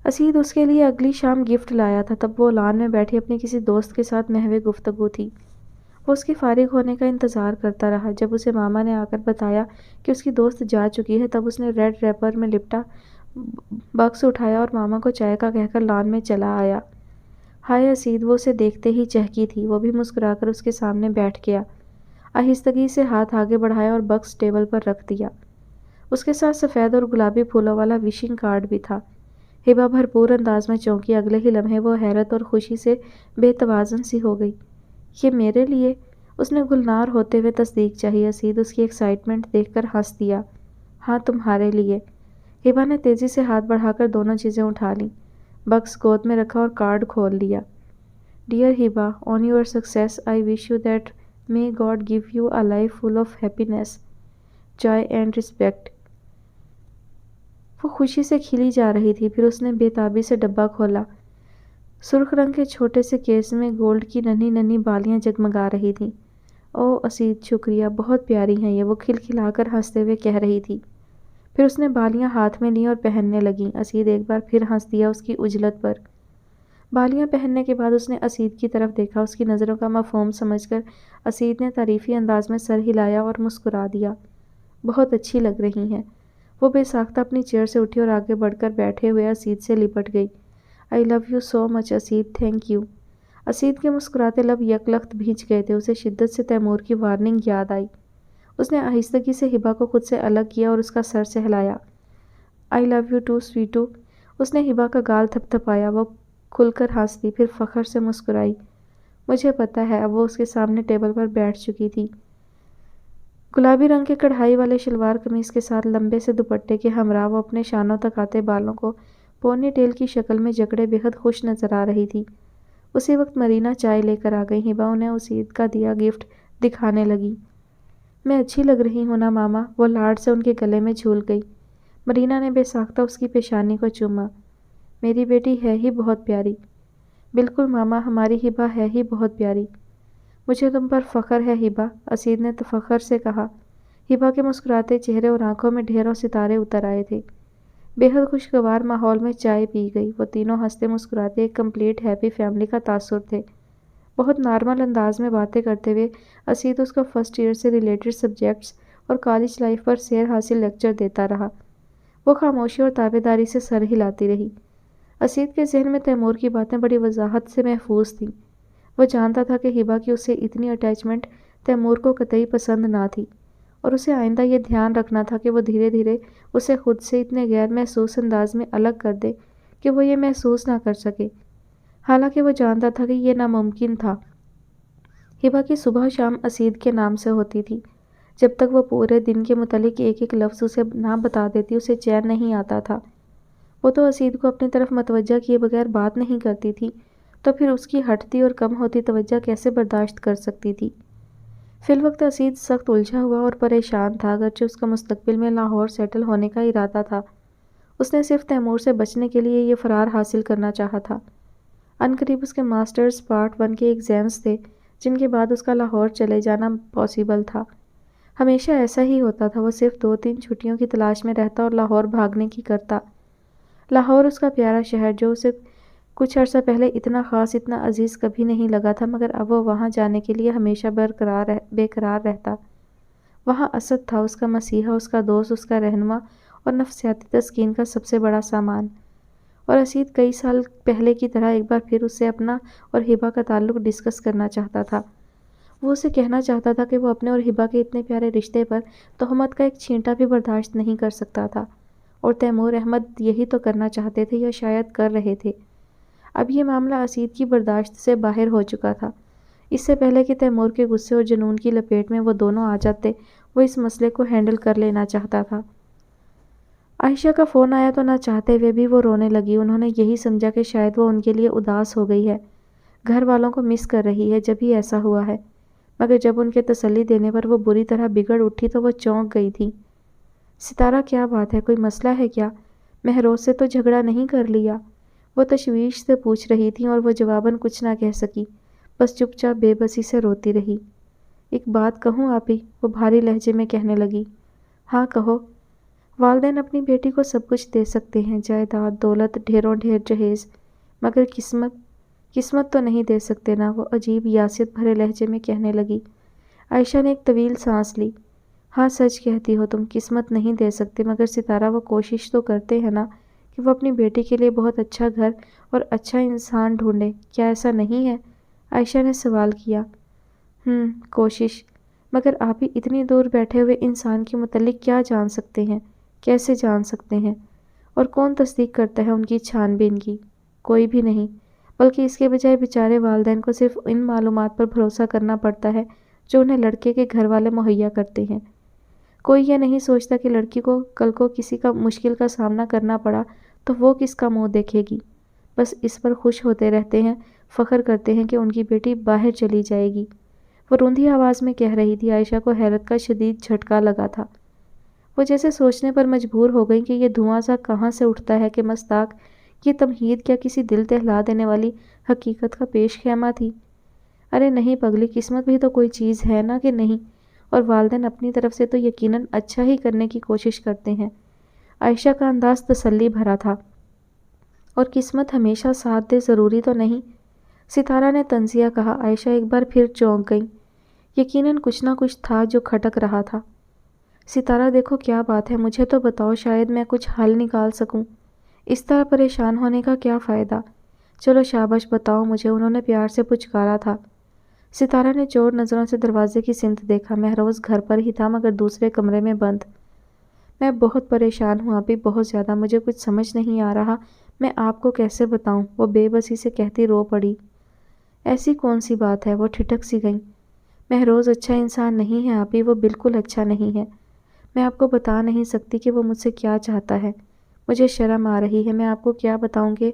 اسید اس کے لیے اگلی شام گفٹ لایا تھا۔ تب وہ لان میں بیٹھی اپنے کسی دوست کے ساتھ محو گفتگو تھی۔ وہ اس کے فارغ ہونے کا انتظار کرتا رہا۔ جب اسے ماما نے آ کر بتایا کہ اس کی دوست جا چکی ہے، تب اس نے ریڈ ریپر میں لپٹا باکس اٹھایا اور ماما کو چائے کا کہہ کر لان میں چلا آیا۔ ہائے اسید، وہ اسے دیکھتے ہی چہکی تھی۔ وہ بھی مسکرا کر اس کے سامنے بیٹھ گیا، آہستگی سے ہاتھ آگے بڑھایا اور باکس ٹیبل پر رکھ دیا۔ اس کے ساتھ سفید اور گلابی پھولوں والا وشنگ کارڈ بھی تھا۔ ہبا بھرپور انداز میں چونکی۔ اگلے ہی لمحے وہ حیرت اور خوشی سے بے توازن سی ہو گئی۔ یہ میرے لیے؟ اس نے گلنار ہوتے ہوئے تصدیق چاہی۔ اسید اس کی ایکسائٹمنٹ دیکھ کر ہنس دیا۔ ہاں تمہارے لیے۔ ہبا نے تیزی سے ہاتھ بڑھا کر دونوں چیزیں اٹھا لیں، باکس گود میں رکھا اور کارڈ کھول لیا۔ Dear Hiba, on your success I wish you that may God give you a life full of happiness, joy and respect. وہ خوشی سے کھلی جا رہی تھی۔ پھر اس نے بے تابی سے ڈبہ کھولا۔ سرخ رنگ کے چھوٹے سے کیس میں گولڈ کی ننھی ننھی بالیاں جگمگا رہی تھیں۔ او اسید شکریہ، بہت پیاری ہیں یہ، وہ کھلکھلا کر ہنستے ہوئے کہہ رہی تھی۔ پھر اس نے بالیاں ہاتھ میں لیں اور پہننے لگیں۔ اسید ایک بار پھر ہنس دیا اس کی عجلت پر۔ بالیاں پہننے کے بعد اس نے اسید کی طرف دیکھا۔ اس کی نظروں کا مفہوم سمجھ کر اسید نے تعریفی انداز میں سر ہلایا اور مسکرا دیا۔ بہت اچھی لگ رہی ہیں۔ وہ بے ساختہ اپنی چیئر سے اٹھی اور آگے بڑھ کر بیٹھے ہوئے اسید سے لپٹ گئی۔ I love you so much Usaid, thank you. Usaid کے مسکراتے لب یک لخت بھیج گئے تھے۔ اسے شدت سے تیمور کی وارننگ یاد آئی۔ اس نے آہستگی سے ہبا کو خود سے الگ کیا اور اس کا سر سہلایا۔ آئی لو یو ٹو سویٹو۔ اس نے ہبا کا گال تھپ تھپایا۔ وہ کھل کر ہنس دی، پھر فخر سے مسکرائی۔ مجھے پتہ ہے۔ اب وہ اس کے سامنے ٹیبل پر بیٹھ چکی تھی۔ گلابی رنگ کے کڑھائی والے شلوار قمیص کے ساتھ لمبے سے دوپٹے کے ہمراہ وہ اپنے شانوں تک آتے بالوں کو پونی ٹیل کی شکل میں جکڑے بے حد خوش نظر آ رہی تھی۔ اسی وقت مرینا چائے لے کر آ گئی۔ ہبا انہیں اسید کا دیا گفٹ دکھانے لگی۔ میں اچھی لگ رہی ہوں نا ماما؟ وہ لاڈ سے ان کے گلے میں جھول گئی۔ مرینا نے بے ساختہ اس کی پیشانی کو چوما۔ میری بیٹی ہے ہی بہت پیاری۔ بالکل ماما، ہماری ہبا ہے ہی بہت پیاری۔ مجھے تم پر فخر ہے ہبا، اسید نے تفخر سے کہا۔ ہبا کے مسکراتے چہرے اور آنکھوں میں ڈھیروں ستارے اتر آئے تھے۔ بے حد خوشگوار ماحول میں چائے پی گئی۔ وہ تینوں ہنستے مسکراتے ایک کمپلیٹ ہیپی فیملی کا تاثر تھے۔ بہت نارمل انداز میں باتیں کرتے ہوئے اسید اس کو فرسٹ ایئر سے ریلیٹڈ سبجیکٹس اور کالج لائف پر سیر حاصل لیکچر دیتا رہا۔ وہ خاموشی اور تابعداری سے سر ہلاتی رہی۔ اسید کے ذہن میں تیمور کی باتیں بڑی وضاحت سے محفوظ تھیں۔ وہ جانتا تھا کہ ہبا کی اس سے اتنی اٹیچمنٹ تیمور کو قطعی پسند نہ تھی، اور اسے آئندہ یہ دھیان رکھنا تھا کہ وہ دھیرے دھیرے اسے خود سے اتنے غیر محسوس انداز میں الگ کر دے کہ وہ یہ محسوس نہ کر سکے۔ حالانکہ وہ جانتا تھا کہ یہ ناممکن تھا۔ ہبا کی صبح شام اسید کے نام سے ہوتی تھی۔ جب تک وہ پورے دن کے متعلق ایک ایک لفظ اسے نہ بتا دیتی، اسے چین نہیں آتا تھا۔ وہ تو اسید کو اپنی طرف متوجہ کیے بغیر بات نہیں کرتی تھی، تو پھر اس کی ہٹتی اور کم ہوتی توجہ کیسے برداشت کر سکتی تھی؟ فی الوقت اسید سخت الجھا ہوا اور پریشان تھا، اگرچہ اس کا مستقبل میں لاہور سیٹل ہونے کا ارادہ تھا۔ اس نے صرف تیمور سے بچنے کے لیے یہ فرار حاصل کرنا چاہا تھا۔ عنقریب اس کے ماسٹرز پارٹ 1 کے ایگزامز تھے، جن کے بعد اس کا لاہور چلے جانا پاسبل تھا۔ ہمیشہ ایسا ہی ہوتا تھا، وہ صرف 2-3 چھٹیوں کی تلاش میں رہتا اور لاہور بھاگنے کی کرتا۔ لاہور اس کا پیارا شہر، جو اسے کچھ عرصہ پہلے اتنا خاص، اتنا عزیز کبھی نہیں لگا تھا، مگر اب وہ وہاں جانے کے لیے ہمیشہ بے قرار رہتا۔ وہاں اسد تھا، اس کا مسیحا، اس کا دوست، اس کا رہنما اور نفسیاتی تسکین کا سب سے بڑا سامان۔ اور اسید کئی سال پہلے کی طرح ایک بار پھر اس سے اپنا اور ہبا کا تعلق ڈسکس کرنا چاہتا تھا۔ وہ اسے کہنا چاہتا تھا کہ وہ اپنے اور ہبا کے اتنے پیارے رشتے پر تہمت کا ایک چھینٹا بھی برداشت نہیں کر سکتا تھا، اور تیمور احمد یہی تو کرنا چاہتے تھے یا شاید کر رہے تھے۔ اب یہ معاملہ اسید کی برداشت سے باہر ہو چکا تھا۔ اس سے پہلے کہ تیمور کے غصے اور جنون کی لپیٹ میں وہ دونوں آ جاتے، وہ اس مسئلے کو ہینڈل کر لینا چاہتا تھا۔ عائشہ کا فون آیا تو نہ چاہتے ہوئے بھی وہ رونے لگی۔ انہوں نے یہی سمجھا کہ شاید وہ ان کے لیے اداس ہو گئی ہے، گھر والوں کو مس کر رہی ہے، جب ہی ایسا ہوا ہے۔ مگر جب ان کے تسلی دینے پر وہ بری طرح بگڑ اٹھی تو وہ چونک گئی تھی۔ ستارہ، کیا بات ہے؟ کوئی مسئلہ ہے کیا؟ مہروز سے تو جھگڑا نہیں کر لیا؟ وہ تشویش سے پوچھ رہی تھی اور وہ جواباً کچھ نہ کہہ سکی، بس چپ چاپ بے بسی سے روتی رہی۔ ایک بات کہوں آپی؟ وہ بھاری لہجے میں کہنے لگی۔ ہاں کہو۔ والدین اپنی بیٹی کو سب کچھ دے سکتے ہیں، جائیداد، دولت، ڈھیروں ڈھیر جہیز، مگر قسمت تو نہیں دے سکتے نا، وہ عجیب یاسیت بھرے لہجے میں کہنے لگی۔ عائشہ نے ایک طویل سانس لی۔ ہاں سچ کہتی ہو تم، قسمت نہیں دے سکتے، مگر ستارہ وہ کوشش تو کرتے ہیں نا کہ وہ اپنی بیٹی کے لیے بہت اچھا گھر اور اچھا انسان ڈھونڈے، کیا ایسا نہیں ہے؟ عائشہ نے سوال کیا۔ کوشش، مگر آپ ہی اتنی دور بیٹھے ہوئے انسان کے متعلق کیا جان سکتے ہیں؟ کیسے جان سکتے ہیں؟ اور کون تصدیق کرتا ہے ان کی چھان بین کی؟ کوئی بھی نہیں، بلکہ اس کے بجائے بیچارے والدین کو صرف ان معلومات پر بھروسہ کرنا پڑتا ہے جو انہیں لڑکے کے گھر والے مہیا کرتے ہیں۔ کوئی یہ نہیں سوچتا کہ لڑکی کو کل کو کسی کا مشکل کا سامنا کرنا پڑا تو وہ کس کا منہ دیکھے گی، بس اس پر خوش ہوتے رہتے ہیں، فخر کرتے ہیں کہ ان کی بیٹی باہر چلی جائے گی۔ وہ روندھی آواز میں کہہ رہی تھی۔ عائشہ کو حیرت کا شدید جھٹکا لگا تھا۔ وہ جیسے سوچنے پر مجبور ہو گئی کہ یہ دھواں سا کہاں سے اٹھتا ہے کہ مستاق یہ تمہید کیا کسی دل دہلا دینے والی حقیقت کا پیش خیمہ تھی؟ ارے نہیں پگلی، قسمت بھی تو کوئی چیز ہے نا کہ نہیں، اور والدین اپنی طرف سے تو یقیناً اچھا ہی کرنے کی کوشش کرتے ہیں۔ عائشہ کا انداز تسلی بھرا تھا۔ اور قسمت ہمیشہ ساتھ دے ضروری تو نہیں، ستارہ نے طنزیہ کہا۔ عائشہ ایک بار پھر چونک گئی۔ یقیناً کچھ نہ کچھ تھا جو کھٹک رہا تھا۔ ستارہ دیکھو کیا بات ہے، مجھے تو بتاؤ، شاید میں کچھ حل نکال سکوں۔ اس طرح پریشان ہونے کا کیا فائدہ؟ چلو شاباش بتاؤ مجھے، انہوں نے پیار سے پچکارا تھا۔ ستارہ نے چور نظروں سے دروازے کی سمت دیکھا۔ مہروز گھر پر ہی تھا، مگر دوسرے کمرے میں بند۔ میں بہت پریشان ہوں آپی، بہت زیادہ، مجھے کچھ سمجھ نہیں آ رہا، میں آپ کو کیسے بتاؤں، وہ بے بسی سے کہتی رو پڑی۔ ایسی کون سی بات ہے؟ وہ ٹھٹک سی گئی۔ مہروز اچھا انسان نہیں ہے آپی، وہ بالکل اچھا نہیں ہے۔ میں آپ کو بتا نہیں سکتی کہ وہ مجھ سے کیا چاہتا ہے، مجھے شرم آ رہی ہے، میں آپ کو کیا بتاؤں کہ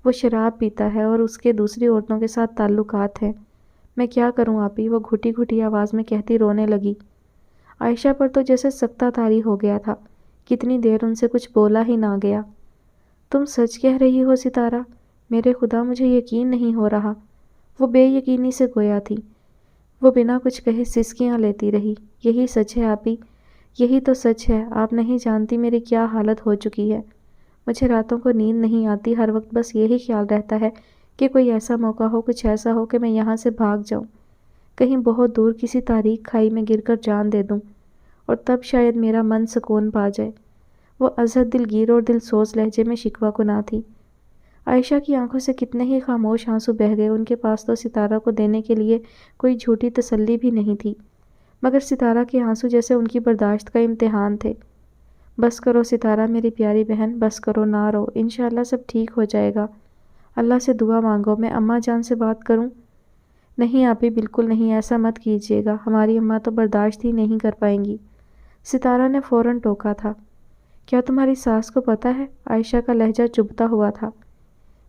وہ شراب پیتا ہے اور اس کے دوسری عورتوں کے ساتھ تعلقات ہیں۔ میں کیا کروں آپی؟ وہ گھٹی گھٹی آواز میں کہتی رونے لگی۔ عائشہ پر تو جیسے سکتہ طاری ہو گیا تھا، کتنی دیر ان سے کچھ بولا ہی نہ گیا۔ تم سچ کہہ رہی ہو ستارہ؟ میرے خدا، مجھے یقین نہیں ہو رہا۔ وہ بے یقینی سے گویا تھی۔ وہ بنا کچھ کہے سسکیاں لیتی رہی۔ یہی سچ ہے آپی، یہی تو سچ ہے، آپ نہیں جانتی میری کیا حالت ہو چکی ہے۔ مجھے راتوں کو نیند نہیں آتی، ہر وقت بس یہی خیال رہتا ہے کہ کوئی ایسا موقع ہو، کچھ ایسا ہو کہ میں یہاں سے بھاگ جاؤں، کہیں بہت دور کسی تاریک کھائی میں گر کر جان دے دوں، اور تب شاید میرا من سکون پا جائے۔ وہ ازحد دلگیر اور دل سوز لہجے میں شکوہ کناں تھی۔ عائشہ کی آنکھوں سے کتنے ہی خاموش آنسو بہہ گئے۔ ان کے پاس تو ستارہ کو دینے کے لیے کوئی جھوٹی تسلی بھی نہیں تھی، مگر ستارہ کے آنسو جیسے ان کی برداشت کا امتحان تھے۔ بس کرو ستارہ میری پیاری بہن، بس کرو، نہ رو، انشاءاللہ سب ٹھیک ہو جائے گا۔ اللہ سے دعا مانگو۔ میں اماں جان سے بات کروں؟ نہیں آپی، بالکل نہیں، ایسا مت کیجیے گا، ہماری اماں تو برداشت ہی نہیں کر پائیں گی۔ ستارہ نے فوراً ٹوکا تھا۔ کیا تمہاری ساس کو پتہ ہے؟ عائشہ کا لہجہ چبھتا ہوا تھا۔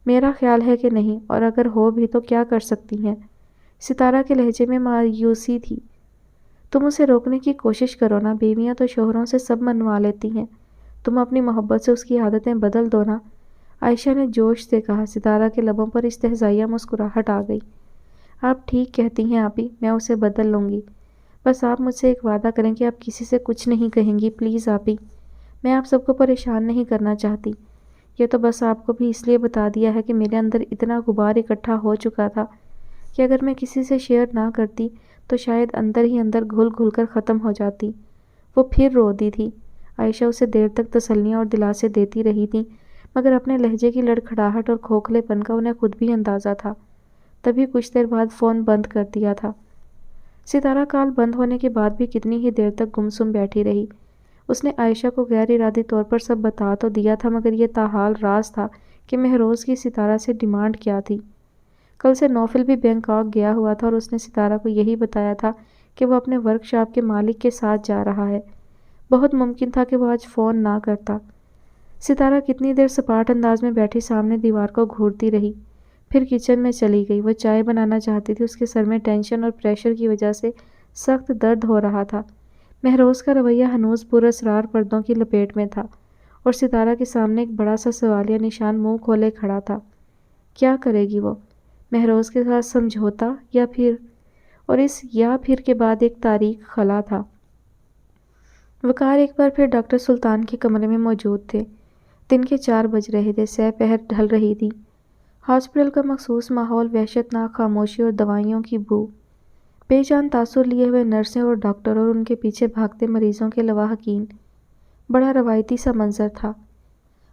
میرا خیال ہے کہ نہیں، اور اگر ہو بھی تو کیا کر سکتی ہیں؟ ستارہ کے لہجے میں مایوسی تھی۔ تم اسے روکنے کی کوشش کرو نا، بیویاں تو شوہروں سے سب منوا لیتی ہیں، تم اپنی محبت سے اس کی عادتیں بدل دو نا، عائشہ نے جوش سے کہا۔ ستارہ کے لبوں پر استہزائیہ مسکراہٹ آ گئی۔ آپ ٹھیک کہتی ہیں آپی، میں اسے بدل لوں گی، بس آپ مجھ سے ایک وعدہ کریں کہ آپ کسی سے کچھ نہیں کہیں گی، پلیز آپی، میں آپ سب کو پریشان نہیں کرنا چاہتی، یہ تو بس آپ کو بھی اس لیے بتا دیا ہے کہ میرے اندر اتنا غبار اکٹھا ہو چکا تھا کہ اگر میں کسی سے شیئر نہ کرتی تو شاید اندر ہی اندر گھل گھل کر ختم ہو جاتی۔ وہ پھر رو دی تھی۔ عائشہ اسے دیر تک تسلیاں اور دلاسے دیتی رہی تھی، مگر اپنے لہجے کی لڑکھڑاہٹ اور کھوکھلے پن کا انہیں خود بھی اندازہ تھا۔ تبھی کچھ دیر بعد فون بند کر دیا تھا۔ ستارہ کال بند ہونے کے بعد بھی کتنی ہی دیر تک گمسم بیٹھی رہی۔ اس نے عائشہ کو غیر ارادی طور پر سب بتا تو دیا تھا، مگر یہ تاحال راز تھا کہ مہروز کی ستارہ سے ڈیمانڈ کیا تھی۔ کل سے نوفل بھی بینکاک گیا ہوا تھا اور اس نے ستارہ کو یہی بتایا تھا کہ وہ اپنے ورک شاپ کے مالک کے ساتھ جا رہا ہے۔ بہت ممکن تھا کہ وہ آج فون نہ کرتا۔ ستارہ کتنی دیر سپاٹ انداز میں بیٹھی سامنے دیوار کو گھورتی رہی، پھر کچن میں چلی گئی۔ وہ چائے بنانا چاہتی تھی، اس کے سر میں ٹینشن اور پریشر کی وجہ سے سخت درد ہو رہا تھا۔ مہروز کا رویہ ہنوز پراسرار پردوں کی لپیٹ میں تھا اور ستارہ کے سامنے ایک بڑا سا سوالیہ نشان منہ کھولے کھڑا تھا۔ کیا کرے گی وہ؟ مہروز کے ساتھ سمجھوتا یا پھر؟ اور اس یا پھر کے بعد ایک تاریک خلا تھا۔ وقار ایک بار پھر ڈاکٹر سلطان کے کمرے میں موجود تھے۔ دن کے 4 بج رہے تھے، سہ پہر ڈھل رہی تھی۔ ہاسپٹل کا مخصوص ماحول، وحشتناک خاموشی اور دوائیوں کی بو، بے جان تاثر لیے ہوئے نرسیں اور ڈاکٹر اور ان کے پیچھے بھاگتے مریضوں کے لواحقین، بڑا روایتی سا منظر تھا۔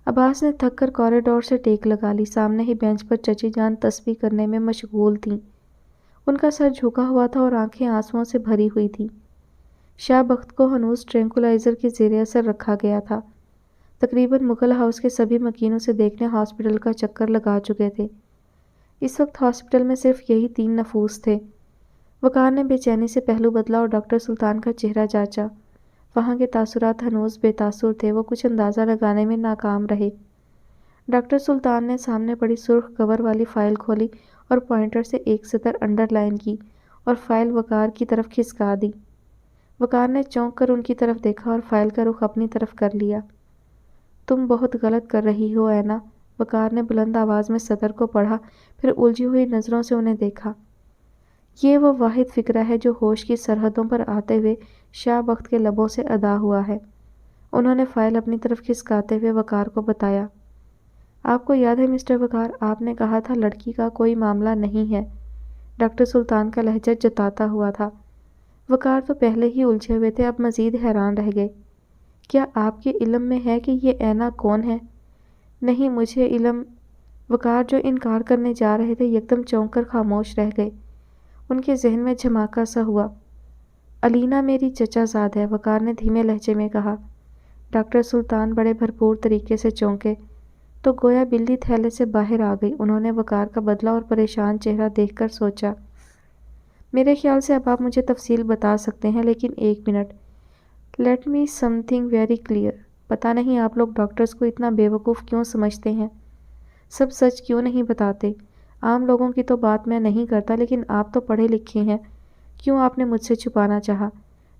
عباس نے تھک کر کوریڈور سے ٹیک لگا لی۔ سامنے ہی بینچ پر چچی جان تسبیح کرنے میں مشغول تھیں۔ ان کا سر جھکا ہوا تھا اور آنکھیں آنسوؤں سے بھری ہوئی تھیں۔ شاہ بخت کو ہنوز ٹرینکولائزر کے زیر اثر رکھا گیا تھا۔ تقریباً مغل ہاؤس کے سبھی مکینوں سے دیکھنے ہاسپٹل کا چکر لگا چکے تھے۔ اس وقت ہاسپٹل میں صرف یہی 3 نفوس تھے۔ وقار نے بے چینی سے پہلو بدلا اور ڈاکٹر سلطان کا چہرہ جانچا۔ وہاں کے تاثرات ہنوز بے تاثر تھے، وہ کچھ اندازہ لگانے میں ناکام رہے۔ ڈاکٹر سلطان نے سامنے پڑی سرخ کور والی فائل کھولی اور پوائنٹر سے ایک سطر انڈر لائن کی اور فائل وقار کی طرف کھسکا دی۔ وقار نے چونک کر ان کی طرف دیکھا اور فائل کا رخ اپنی طرف کر لیا۔ تم بہت غلط کر رہی ہو اینا، وقار نے بلند آواز میں سطر کو پڑھا، پھر الجھی ہوئی نظروں سے انہیں دیکھا۔ یہ وہ واحد فقرہ ہے جو ہوش کی سرحدوں پر آتے ہوئے شاہ بخت کے لبوں سے ادا ہوا ہے۔ انہوں نے فائل اپنی طرف کھسکاتے ہوئے وقار کو بتایا۔ آپ کو یاد ہے مسٹر وقار، آپ نے کہا تھا لڑکی کا کوئی معاملہ نہیں ہے۔ ڈاکٹر سلطان کا لہجہ جتاتا ہوا تھا۔ وقار تو پہلے ہی الجھے ہوئے تھے، اب مزید حیران رہ گئے۔ کیا آپ کے علم میں ہے کہ یہ اینا کون ہے؟ نہیں مجھے علم۔ وقار جو انکار کرنے جا رہے تھے یکدم چونک کر خاموش رہ گئے۔ ان کے ذہن میں جھماکا سا ہوا۔ علینا میری چچا زاد ہے، وقار نے دھیمے لہجے میں کہا۔ ڈاکٹر سلطان بڑے بھرپور طریقے سے چونکے تو گویا بلی تھیلے سے باہر آ گئی۔ انہوں نے وقار کا بدلا اور پریشان چہرہ دیکھ کر سوچا، میرے خیال سے اب آپ مجھے تفصیل بتا سکتے ہیں، لیکن ایک minute, let me some thing very clear. پتہ نہیں آپ لوگ ڈاکٹرز کو اتنا بے وقوف کیوں سمجھتے ہیں؟ سب سچ کیوں نہیں بتاتے؟ عام لوگوں کی تو بات میں نہیں کرتا، لیکن آپ تو پڑھے لکھے ہیں، کیوں آپ نے مجھ سے چھپانا چاہا؟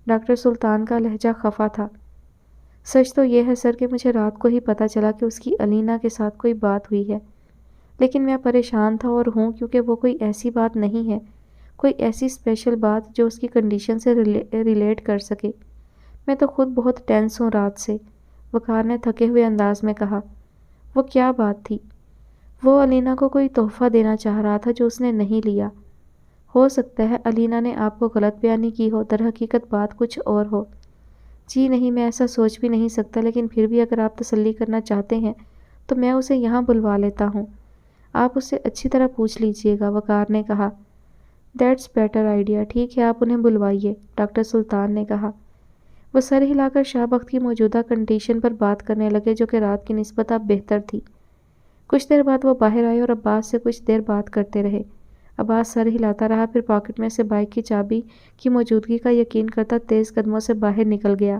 ڈاکٹر سلطان کا لہجہ خفا تھا۔ سچ تو یہ ہے سر کہ مجھے رات کو ہی پتہ چلا کہ اس کی علینا کے ساتھ کوئی بات ہوئی ہے، لیکن میں پریشان تھا اور ہوں کیونکہ وہ کوئی ایسی بات نہیں ہے، کوئی ایسی اسپیشل بات جو اس کی کنڈیشن سے ریلیٹ کر سکے۔ میں تو خود بہت ٹینس ہوں رات سے، وقار نے تھکے ہوئے انداز میں کہا۔ وہ کیا بات تھی؟ وہ علینا کو کوئی تحفہ دینا چاہ رہا تھا جو اس نے نہیں لیا۔ ہو سکتا ہے علینا نے آپ کو غلط بیانی کی ہو، در حقیقت بات کچھ اور ہو۔ جی نہیں، میں ایسا سوچ بھی نہیں سکتا، لیکن پھر بھی اگر آپ تسلی کرنا چاہتے ہیں تو میں اسے یہاں بلوا لیتا ہوں۔ آپ اس سے اچھی طرح پوچھ لیجئے گا، وقار نے کہا۔ دیٹس بیٹر آئیڈیا، ٹھیک ہے آپ انہیں بلوائیے، ڈاکٹر سلطان نے کہا۔ وہ سر ہلا کر شاہ بخت کی موجودہ کنڈیشن پر بات کرنے لگے جو کہ رات کی نسبت اب بہتر تھی۔ کچھ دیر بعد وہ باہر آئے اور عباس سے کچھ دیر بات کرتے رہے۔ عباس سر ہلاتا رہا، پھر پاکٹ میں سے بائک کی چابی کی موجودگی کا یقین کرتا تیز قدموں سے باہر نکل گیا۔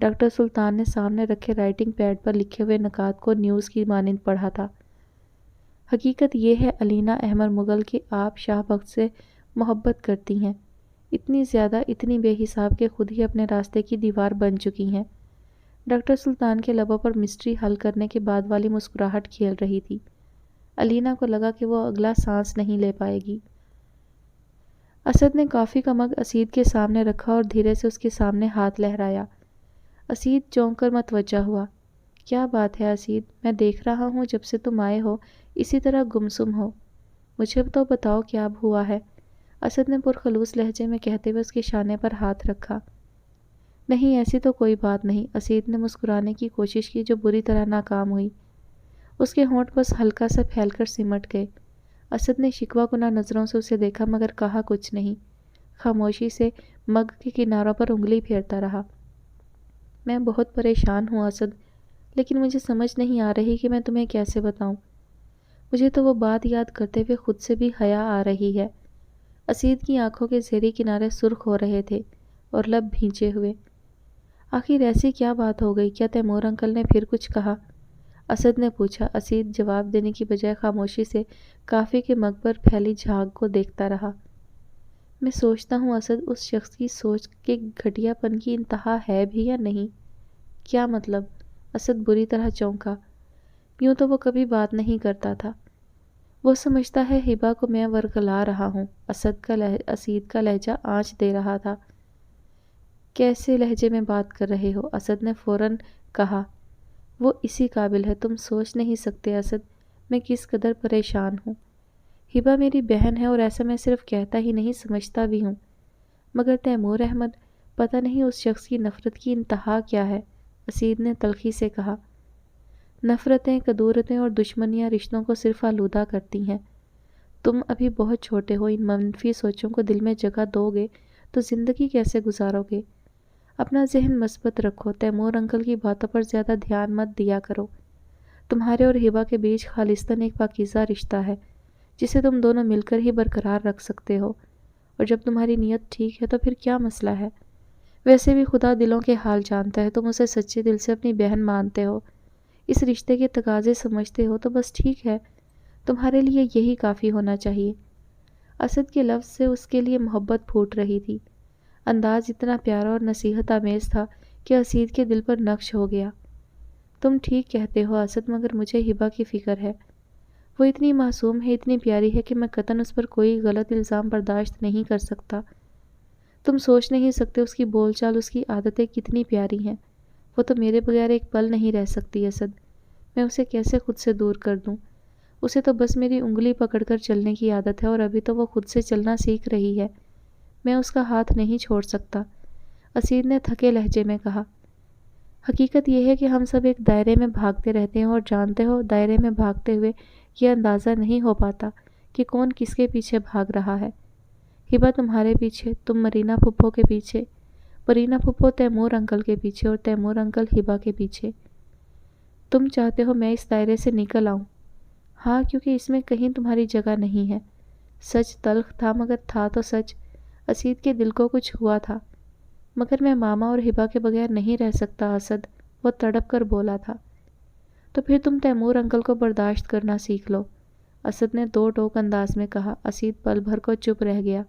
ڈاکٹر سلطان نے سامنے رکھے رائٹنگ پیڈ پر لکھے ہوئے نکات کو نیوز کی مانند پڑھا تھا۔ حقیقت یہ ہے علینا احمد مغل کہ آپ شاہ بخت سے محبت کرتی ہیں، اتنی زیادہ، اتنی بے حساب کہ خود ہی اپنے راستے کی دیوار بن چکی ہیں۔ ڈاکٹر سلطان کے لبوں پر مسٹری حل کرنے کے بعد والی مسکراہٹ کھیل رہی تھی۔ علینا کو لگا کہ وہ اگلا سانس نہیں لے پائے گی۔ اسد نے کافی کا مگ اسید کے سامنے رکھا اور دھیرے سے اس کے سامنے ہاتھ لہرایا۔ اسید چونک کر متوجہ ہوا۔ کیا بات ہے اسید، میں دیکھ رہا ہوں جب سے تم آئے ہو اسی طرح گمسم ہو۔ مجھے تو بتاؤ کیا ہوا ہے؟ اسد نے پرخلوص لہجے میں کہتے ہوئے اس کے شانے پر ہاتھ رکھا۔ نہیں، ایسی تو کوئی بات نہیں، اسید نے مسکرانے کی کوشش کی جو بری طرح ناکام ہوئی۔ اس کے ہونٹ بس ہلکا سا پھیل کر سمٹ گئے۔ اسد نے شکوہ کنہ نظروں سے اسے دیکھا مگر کہا کچھ نہیں، خاموشی سے مگ کے کناروں پر انگلی پھیرتا رہا۔ میں بہت پریشان ہوں اسد، لیکن مجھے سمجھ نہیں آ رہی کہ میں تمہیں کیسے بتاؤں۔ مجھے تو وہ بات یاد کرتے ہوئے خود سے بھی حیا آ رہی ہے۔ اسید کی آنکھوں کے زیریں کنارے سرخ ہو رہے تھے اور لب بھینچے ہوئے۔ آخر ایسی کیا بات ہو گئی؟ کیا تیمور انکل نے پھر کچھ کہا؟ اسد نے پوچھا۔ اسید جواب دینے کی بجائے خاموشی سے کافی کے مگ پر پھیلی جھاگ کو دیکھتا رہا۔ میں سوچتا ہوں اسد، اس شخص کی سوچ کے گھٹیا پن کی انتہا ہے بھی یا نہیں؟ کیا مطلب؟ اسد بری طرح چونکا۔ یوں تو وہ کبھی بات نہیں کرتا تھا۔ وہ سمجھتا ہے ہبا کو میں ورگلا رہا ہوں۔ اسید کا لہجہ آنچ دے رہا تھا۔ کیسے لہجے میں بات کر رہے ہو؟ اسد نے فوراً کہا۔ وہ اسی قابل ہے، تم سوچ نہیں سکتے اسد، میں کس قدر پریشان ہوں۔ ہبا میری بہن ہے اور ایسا میں صرف کہتا ہی نہیں سمجھتا بھی ہوں، مگر تیمور احمد، پتہ نہیں اس شخص کی نفرت کی انتہا کیا ہے، اسید نے تلخی سے کہا۔ نفرتیں، کدورتیں اور دشمنیاں رشتوں کو صرف آلودہ کرتی ہیں۔ تم ابھی بہت چھوٹے ہو، ان منفی سوچوں کو دل میں جگہ دو گے تو زندگی کیسے گزارو گے؟ اپنا ذہن مثبت رکھو، تیمور انکل کی باتوں پر زیادہ دھیان مت دیا کرو۔ تمہارے اور ہبا کے بیچ خالصتاً ایک پاکیزہ رشتہ ہے جسے تم دونوں مل کر ہی برقرار رکھ سکتے ہو، اور جب تمہاری نیت ٹھیک ہے تو پھر کیا مسئلہ ہے؟ ویسے بھی خدا دلوں کے حال جانتا ہے، تم اسے سچے دل سے اپنی بہن مانتے ہو، اس رشتے کے تقاضے سمجھتے ہو تو بس ٹھیک ہے، تمہارے لیے یہی کافی ہونا چاہیے۔ اسد کے لفظ سے اس کے لیے محبت پھوٹ رہی تھی۔ انداز اتنا پیارا اور نصیحت آمیز تھا کہ اسید کے دل پر نقش ہو گیا۔ تم ٹھیک کہتے ہو اسد، مگر مجھے ہبا کی فکر ہے۔ وہ اتنی معصوم ہے، اتنی پیاری ہے کہ میں قطعاً اس پر کوئی غلط الزام برداشت نہیں کر سکتا۔ تم سوچ نہیں سکتے اس کی بول چال، اس کی عادتیں کتنی پیاری ہیں۔ وہ تو میرے بغیر ایک پل نہیں رہ سکتی اسد، میں اسے کیسے خود سے دور کر دوں؟ اسے تو بس میری انگلی پکڑ کر چلنے کی عادت ہے اور ابھی تو وہ خود سے چلنا سیکھ رہی ہے، میں اس کا ہاتھ نہیں چھوڑ سکتا، اسید نے تھکے لہجے میں کہا۔ حقیقت یہ ہے کہ ہم سب ایک دائرے میں بھاگتے رہتے ہیں، اور جانتے ہو دائرے میں بھاگتے ہوئے یہ اندازہ نہیں ہو پاتا کہ کون کس کے پیچھے بھاگ رہا ہے۔ ہبا تمہارے پیچھے، تم مرینا پھپھو کے پیچھے، مرینا پھپھو تیمور انکل کے پیچھے، اور تیمور انکل ہبا کے پیچھے۔ تم چاہتے ہو میں اس دائرے سے نکل آؤں؟ ہاں، کیونکہ اس میں کہیں تمہاری جگہ نہیں ہے۔ سچ تلخ تھا مگر تھا تو سچ۔ اسید کے دل کو کچھ ہوا تھا۔ مگر میں ماما اور ہبا کے بغیر نہیں رہ سکتا اسد، وہ تڑپ کر بولا تھا۔ تو پھر تم تیمور انکل کو برداشت کرنا سیکھ لو، اسد نے دو ٹوک انداز میں کہا۔ اسید پل بھر کو چپ رہ گیا۔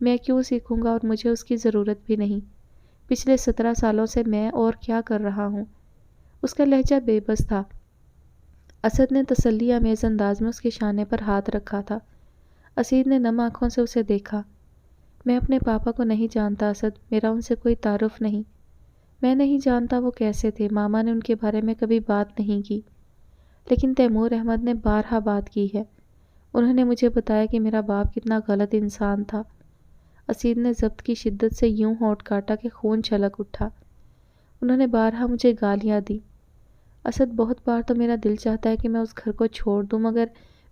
میں کیوں سیکھوں گا، اور مجھے اس کی ضرورت بھی نہیں۔ پچھلے 17 سالوں سے میں اور کیا کر رہا ہوں؟ اس کا لہجہ بے بس تھا۔ اسد نے تسلی آمیز انداز میں اس کے شانے پر ہاتھ رکھا تھا۔ اسید نے نم آنکھوں سے اسے دیکھا۔ میں اپنے پاپا کو نہیں جانتا اسد، میرا ان سے کوئی تعارف نہیں۔ میں نہیں جانتا وہ کیسے تھے، ماما نے ان کے بارے میں کبھی بات نہیں کی، لیکن تیمور احمد نے بارہا بات کی ہے۔ انہوں نے مجھے بتایا کہ میرا باپ کتنا غلط انسان تھا۔ اسید نے ضبط کی شدت سے یوں ہونٹ کاٹا کہ خون چھلک اٹھا۔ انہوں نے بارہا مجھے گالیاں دی۔ اسد، بہت بار تو میرا دل چاہتا ہے کہ میں اس گھر کو چھوڑ دوں، مگر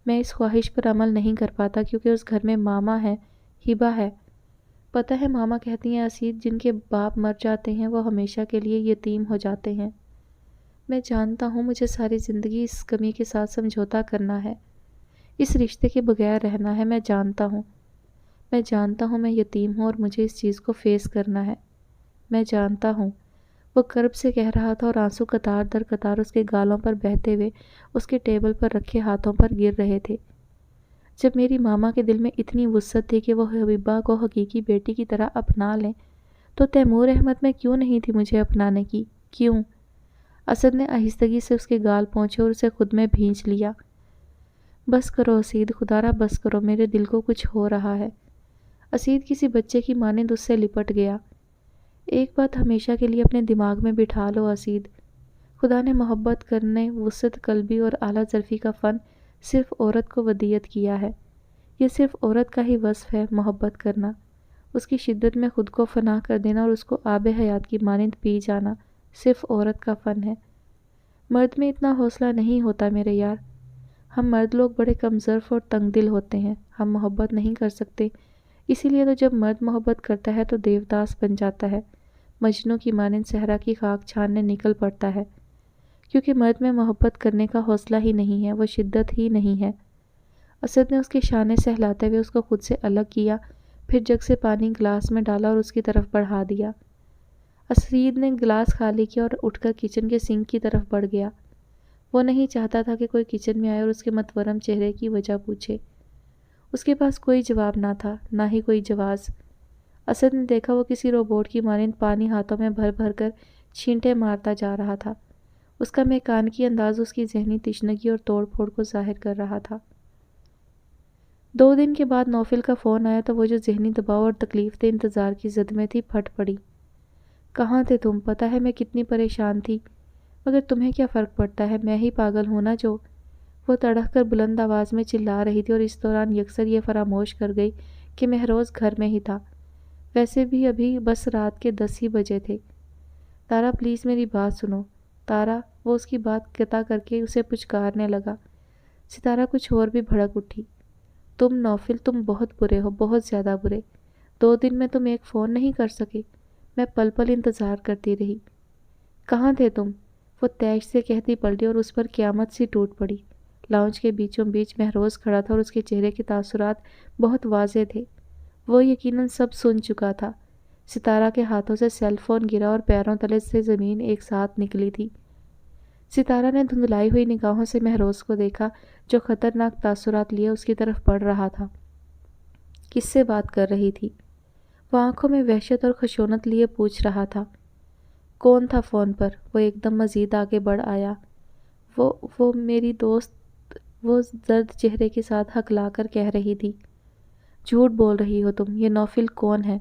میں اس خواہش پر عمل نہیں کر پاتا کیونکہ اس گھر میں ماما ہے، ہبا ہے۔ پتہ ہے ماما کہتی ہیں اسید، جن کے باپ مر جاتے ہیں وہ ہمیشہ کے لیے یتیم ہو جاتے ہیں۔ میں جانتا ہوں مجھے ساری زندگی اس کمی کے ساتھ سمجھوتا کرنا ہے، اس رشتے کے بغیر رہنا ہے، میں جانتا ہوں میں یتیم ہوں اور مجھے اس چیز کو فیس کرنا ہے۔ میں جانتا ہوں۔ وہ کرب سے کہہ رہا تھا اور آنسو قطار در قطار اس کے گالوں پر بہتے ہوئے اس کے ٹیبل پر رکھے ہاتھوں پر گر رہے تھے۔ جب میری ماما کے دل میں اتنی وسعت تھی کہ وہ حبیبہ کو حقیقی بیٹی کی طرح اپنا لیں، تو تیمور احمد میں کیوں نہیں تھی مجھے اپنانے کی؟ کیوں؟ اسد نے آہستگی سے اس کے گال پہنچے اور اسے خود میں بھینچ لیا۔ بس کرو اسید، خدارا بس کرو، میرے دل کو کچھ ہو رہا ہے۔ اسید کسی بچے کی مانند اس سے لپٹ گیا۔ ایک بات ہمیشہ کے لیے اپنے دماغ میں بٹھا لو اسید، خدا نے محبت کرنے، وسعت قلبی اور اعلیٰ ظرفی کا فن صرف عورت کو ودیعت کیا ہے۔ یہ صرف عورت کا ہی وصف ہے، محبت کرنا، اس کی شدت میں خود کو فنا کر دینا اور اس کو آب حیات کی مانند پی جانا صرف عورت کا فن ہے۔ مرد میں اتنا حوصلہ نہیں ہوتا میرے یار۔ ہم مرد لوگ بڑے کمظرف اور تنگ دل ہوتے ہیں، ہم محبت نہیں کر سکتے، اسی لیے تو جب مرد محبت کرتا ہے تو دیوداس بن جاتا ہے، مجنوں کی مانند صحرا کی خاک چھاننے نکل پڑتا ہے، کیونکہ مرد میں محبت کرنے کا حوصلہ ہی نہیں ہے، وہ شدت ہی نہیں ہے۔ اسد نے اس کے شانے سہلاتے ہوئے اس کو خود سے الگ کیا، پھر جگ سے پانی گلاس میں ڈالا اور اس کی طرف بڑھا دیا۔ اسید نے گلاس خالی کیا اور اٹھ کر کچن کے سنک کی طرف بڑھ گیا۔ وہ نہیں چاہتا تھا کہ کوئی کچن میں آئے اور اس کے متورم چہرے کی وجہ پوچھے۔ اس کے پاس کوئی جواب نہ تھا، نہ ہی کوئی جواز۔ اسد نے دیکھا وہ کسی روبوٹ کی مانند پانی ہاتھوں میں بھر بھر کر چھینٹے مارتا جا رہا تھا۔ اس کا میکانیکی انداز اس کی ذہنی تشنگی اور توڑ پھوڑ کو ظاہر کر رہا تھا۔ 2 دن کے بعد نوفل کا فون آیا تو وہ جو ذہنی دباؤ اور تکلیف دہ انتظار کی زد میں تھی پھٹ پڑی۔ کہاں تھے تم؟ پتہ ہے میں کتنی پریشان تھی، مگر تمہیں کیا فرق پڑتا ہے، میں ہی پاگل ہوں نا جو؟ وہ تڑک کر بلند آواز میں چلا رہی تھی اور اس دوران یکسر یہ فراموش کر گئی کہ مہروز گھر میں ہی تھا۔ ویسے بھی ابھی بس رات کے 10 ہی بجے تھے۔ تارا پلیز میری بات سنو، تارا، وہ اس کی بات قطع کر کے اسے پچکارنے لگا۔ ستارہ کچھ اور بھی بھڑک اٹھی۔ تم نوفل، تم بہت برے ہو، بہت زیادہ برے۔ 2 دن میں تم ایک فون نہیں کر سکے، میں پل پل انتظار کرتی رہی۔ کہاں تھے تم؟ وہ تیش سے کہتی پلٹی اور اس پر قیامت سی ٹوٹ پڑی۔ لاؤنج کے بیچوں بیچ مہروز کھڑا تھا اور اس کے چہرے کے تاثرات بہت واضح تھے۔ وہ یقیناً سب سن چکا تھا۔ ستارہ کے ہاتھوں سے سیل فون گرا اور پیروں تلے سے زمین ایک ساتھ نکلی تھی۔ ستارہ نے دھندلائی ہوئی نگاہوں سے مہروز کو دیکھا جو خطرناک تاثرات لیے اس کی طرف بڑھ رہا تھا۔ کس سے بات کر رہی تھی؟ وہ آنکھوں میں وحشت اور خشونت لیے پوچھ رہا تھا۔ کون تھا فون پر؟ وہ ایک دم مزید آگے بڑھ آیا۔ وہ میری دوست، وہ زرد چہرے کے ساتھ ہکلا کر کہہ رہی تھی۔ جھوٹ بول رہی ہو تم، یہ نوفل کون ہے؟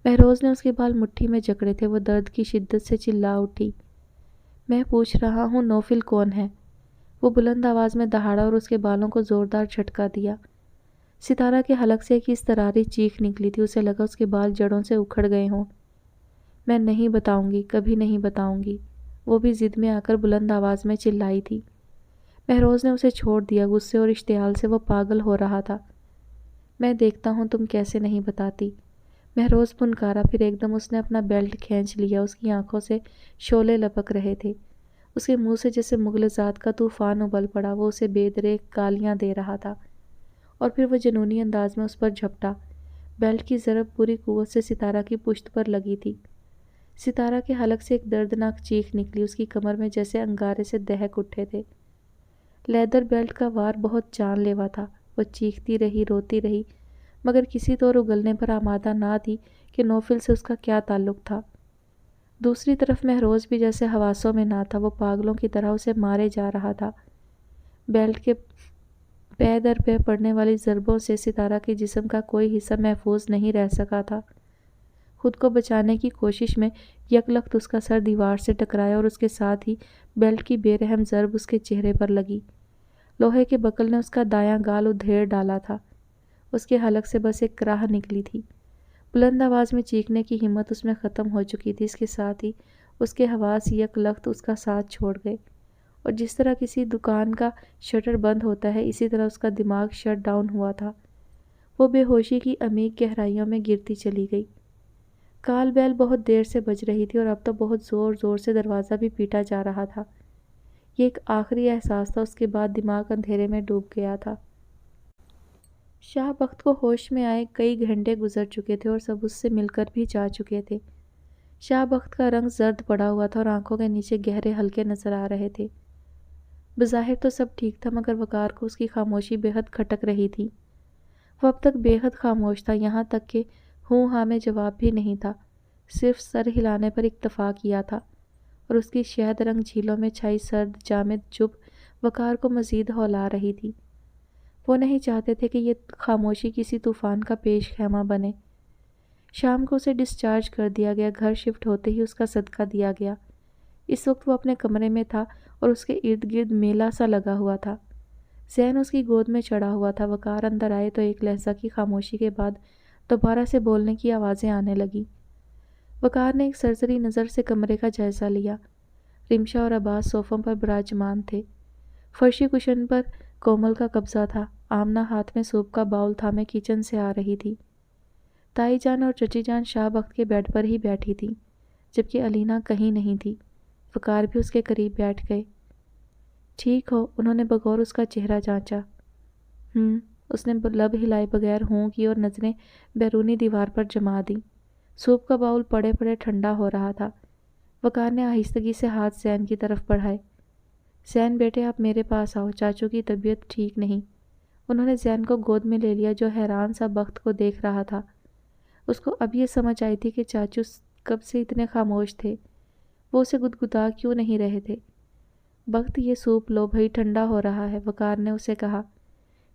مہروز نے اس کے بال مٹھی میں جکڑے تھے، وہ درد کی شدت سے چلا اٹھی۔ میں پوچھ رہا ہوں نوفل کون ہے؟ وہ بلند آواز میں دہاڑا اور اس کے بالوں کو زوردار جھٹکا دیا۔ ستارہ کے حلق سے ایک اضطراری چیخ نکلی تھی، اسے لگا اس کے بال جڑوں سے اکھڑ گئے ہوں۔ میں نہیں بتاؤں گی، کبھی نہیں بتاؤں گی، وہ بھی ضد میں آ کر بلند آواز میں چلائی تھی۔ مہروز نے اسے چھوڑ دیا، غصے اور اشتعال سے وہ پاگل ہو رہا تھا۔ میں دیکھتا ہوں تم کیسے نہیں بتاتی، مہروز پنکارا، پھر ایک دم اس نے اپنا بیلٹ کھینچ لیا۔ اس کی آنکھوں سے شعلے لپک رہے تھے، اس کے منہ سے جیسے مغلظات کا طوفان ابل پڑا۔ وہ اسے بے دریغ گالیاں دے رہا تھا اور پھر وہ جنونی انداز میں اس پر جھپٹا۔ بیلٹ کی ضرب پوری قوت سے ستارہ کی پشت پر لگی تھی۔ ستارہ کے حلق سے ایک دردناک چیخ نکلی، اس کی کمر میں جیسے انگارے سے دہک اٹھے تھے۔ لیدر بیلٹ کا وار بہت جان لیوا تھا۔ وہ چیختی رہی، روتی رہی، مگر کسی طور اگلنے پر آمادہ نہ تھی کہ نوفل سے اس کا کیا تعلق تھا۔ دوسری طرف مہروز بھی جیسے حواسوں میں نہ تھا، وہ پاگلوں کی طرح اسے مارے جا رہا تھا۔ بیلٹ کے پے در پے پڑنے والی ضربوں سے ستارہ کے جسم کا کوئی حصہ محفوظ نہیں رہ سکا تھا۔ خود کو بچانے کی کوشش میں یک لخت اس کا سر دیوار سے ٹکرایا اور اس کے ساتھ ہی بیلٹ کی بے رحم ضرب اس کے چہرے پر لگی۔ لوہے کے بکل نے اس کا دایاں گال ادھیڑ ڈالا تھا۔ اس کے حلق سے بس ایک کراہ نکلی تھی۔ بلند آواز میں چیخنے کی ہمت اس میں ختم ہو چکی تھی، اس کے ساتھ ہی اس کے حواس یک لخت اس کا ساتھ چھوڑ گئے، اور جس طرح کسی دکان کا شٹر بند ہوتا ہے اسی طرح اس کا دماغ شٹ ڈاؤن ہوا تھا۔ وہ بے ہوشی کی عمیق گہرائیوں میں گرتی چلی گئی۔ کال بیل بہت دیر سے بج رہی تھی اور اب تو بہت زور زور سے دروازہ بھی پیٹا جا رہا تھا۔ یہ ایک آخری احساس تھا، اس کے بعد دماغ اندھیرے میں ڈوب گیا تھا۔ شاہ بخت کو ہوش میں آئے کئی گھنٹے گزر چکے تھے اور سب اس سے مل کر بھی جا چکے تھے۔ شاہ بخت کا رنگ زرد پڑا ہوا تھا اور آنکھوں کے نیچے گہرے حلقے نظر آ رہے تھے۔ بظاہر تو سب ٹھیک تھا، مگر وقار کو اس کی خاموشی بے حد کھٹک رہی تھی۔ وہ اب تک بے حد خاموش تھا، یہاں تک کہ ہوں ہاں میں جواب بھی نہیں تھا، صرف سر ہلانے پر اکتفا کیا تھا، اور اس کی شہد رنگ جھیلوں میں چھائی سرد جامد چپ وقار کو مزید ہولا رہی تھی۔ وہ نہیں چاہتے تھے کہ یہ خاموشی کسی طوفان کا پیش خیمہ بنے۔ شام کو اسے ڈسچارج کر دیا گیا، گھر شفٹ ہوتے ہی اس کا صدقہ دیا گیا۔ اس وقت وہ اپنے کمرے میں تھا اور اس کے ارد گرد میلہ سا لگا ہوا تھا۔ زین اس کی گود میں چڑھا ہوا تھا۔ وقار اندر آئے تو ایک لہجہ کی خاموشی کے بعد دوبارہ سے بولنے کی آوازیں آنے لگیں۔ وقار نے ایک سرسری نظر سے کمرے کا جائزہ لیا۔ رمشا اور عباس صوفوں پر براجمان تھے۔ فرشی کشن پر کومل کا قبضہ تھا۔ آمنہ ہاتھ میں سوپ کا باؤل تھامے کچن سے آ رہی تھی۔ تائی جان اور چچی جان شاہ بخت کے بیڈ پر ہی بیٹھی تھی، جبکہ علینا کہیں نہیں تھی۔ وقار بھی اس کے قریب بیٹھ گئے۔ ٹھیک ہو؟ انہوں نے بغور اس کا چہرہ جانچا۔ اس نے لب ہلائے بغیر ہوں کی اور نظریں بیرونی دیوار پر جما دیں۔ سوپ کا باؤل پڑے پڑے ٹھنڈا ہو رہا تھا۔ وقار نے آہستگی سے ہاتھ زین کی طرف بڑھائے۔ زین بیٹے آپ میرے پاس آؤ، چاچو کی طبیعت ٹھیک نہیں۔ انہوں نے زین کو گود میں لے لیا جو حیران سا بخت کو دیکھ رہا تھا۔ اس کو اب یہ سمجھ آئی تھی کہ چاچو کب سے اتنے خاموش تھے، وہ اسے گدگدا کیوں نہیں رہے تھے۔ بخت یہ سوپ لو بھائی، ٹھنڈا ہو رہا ہے، وقار نے اسے کہا۔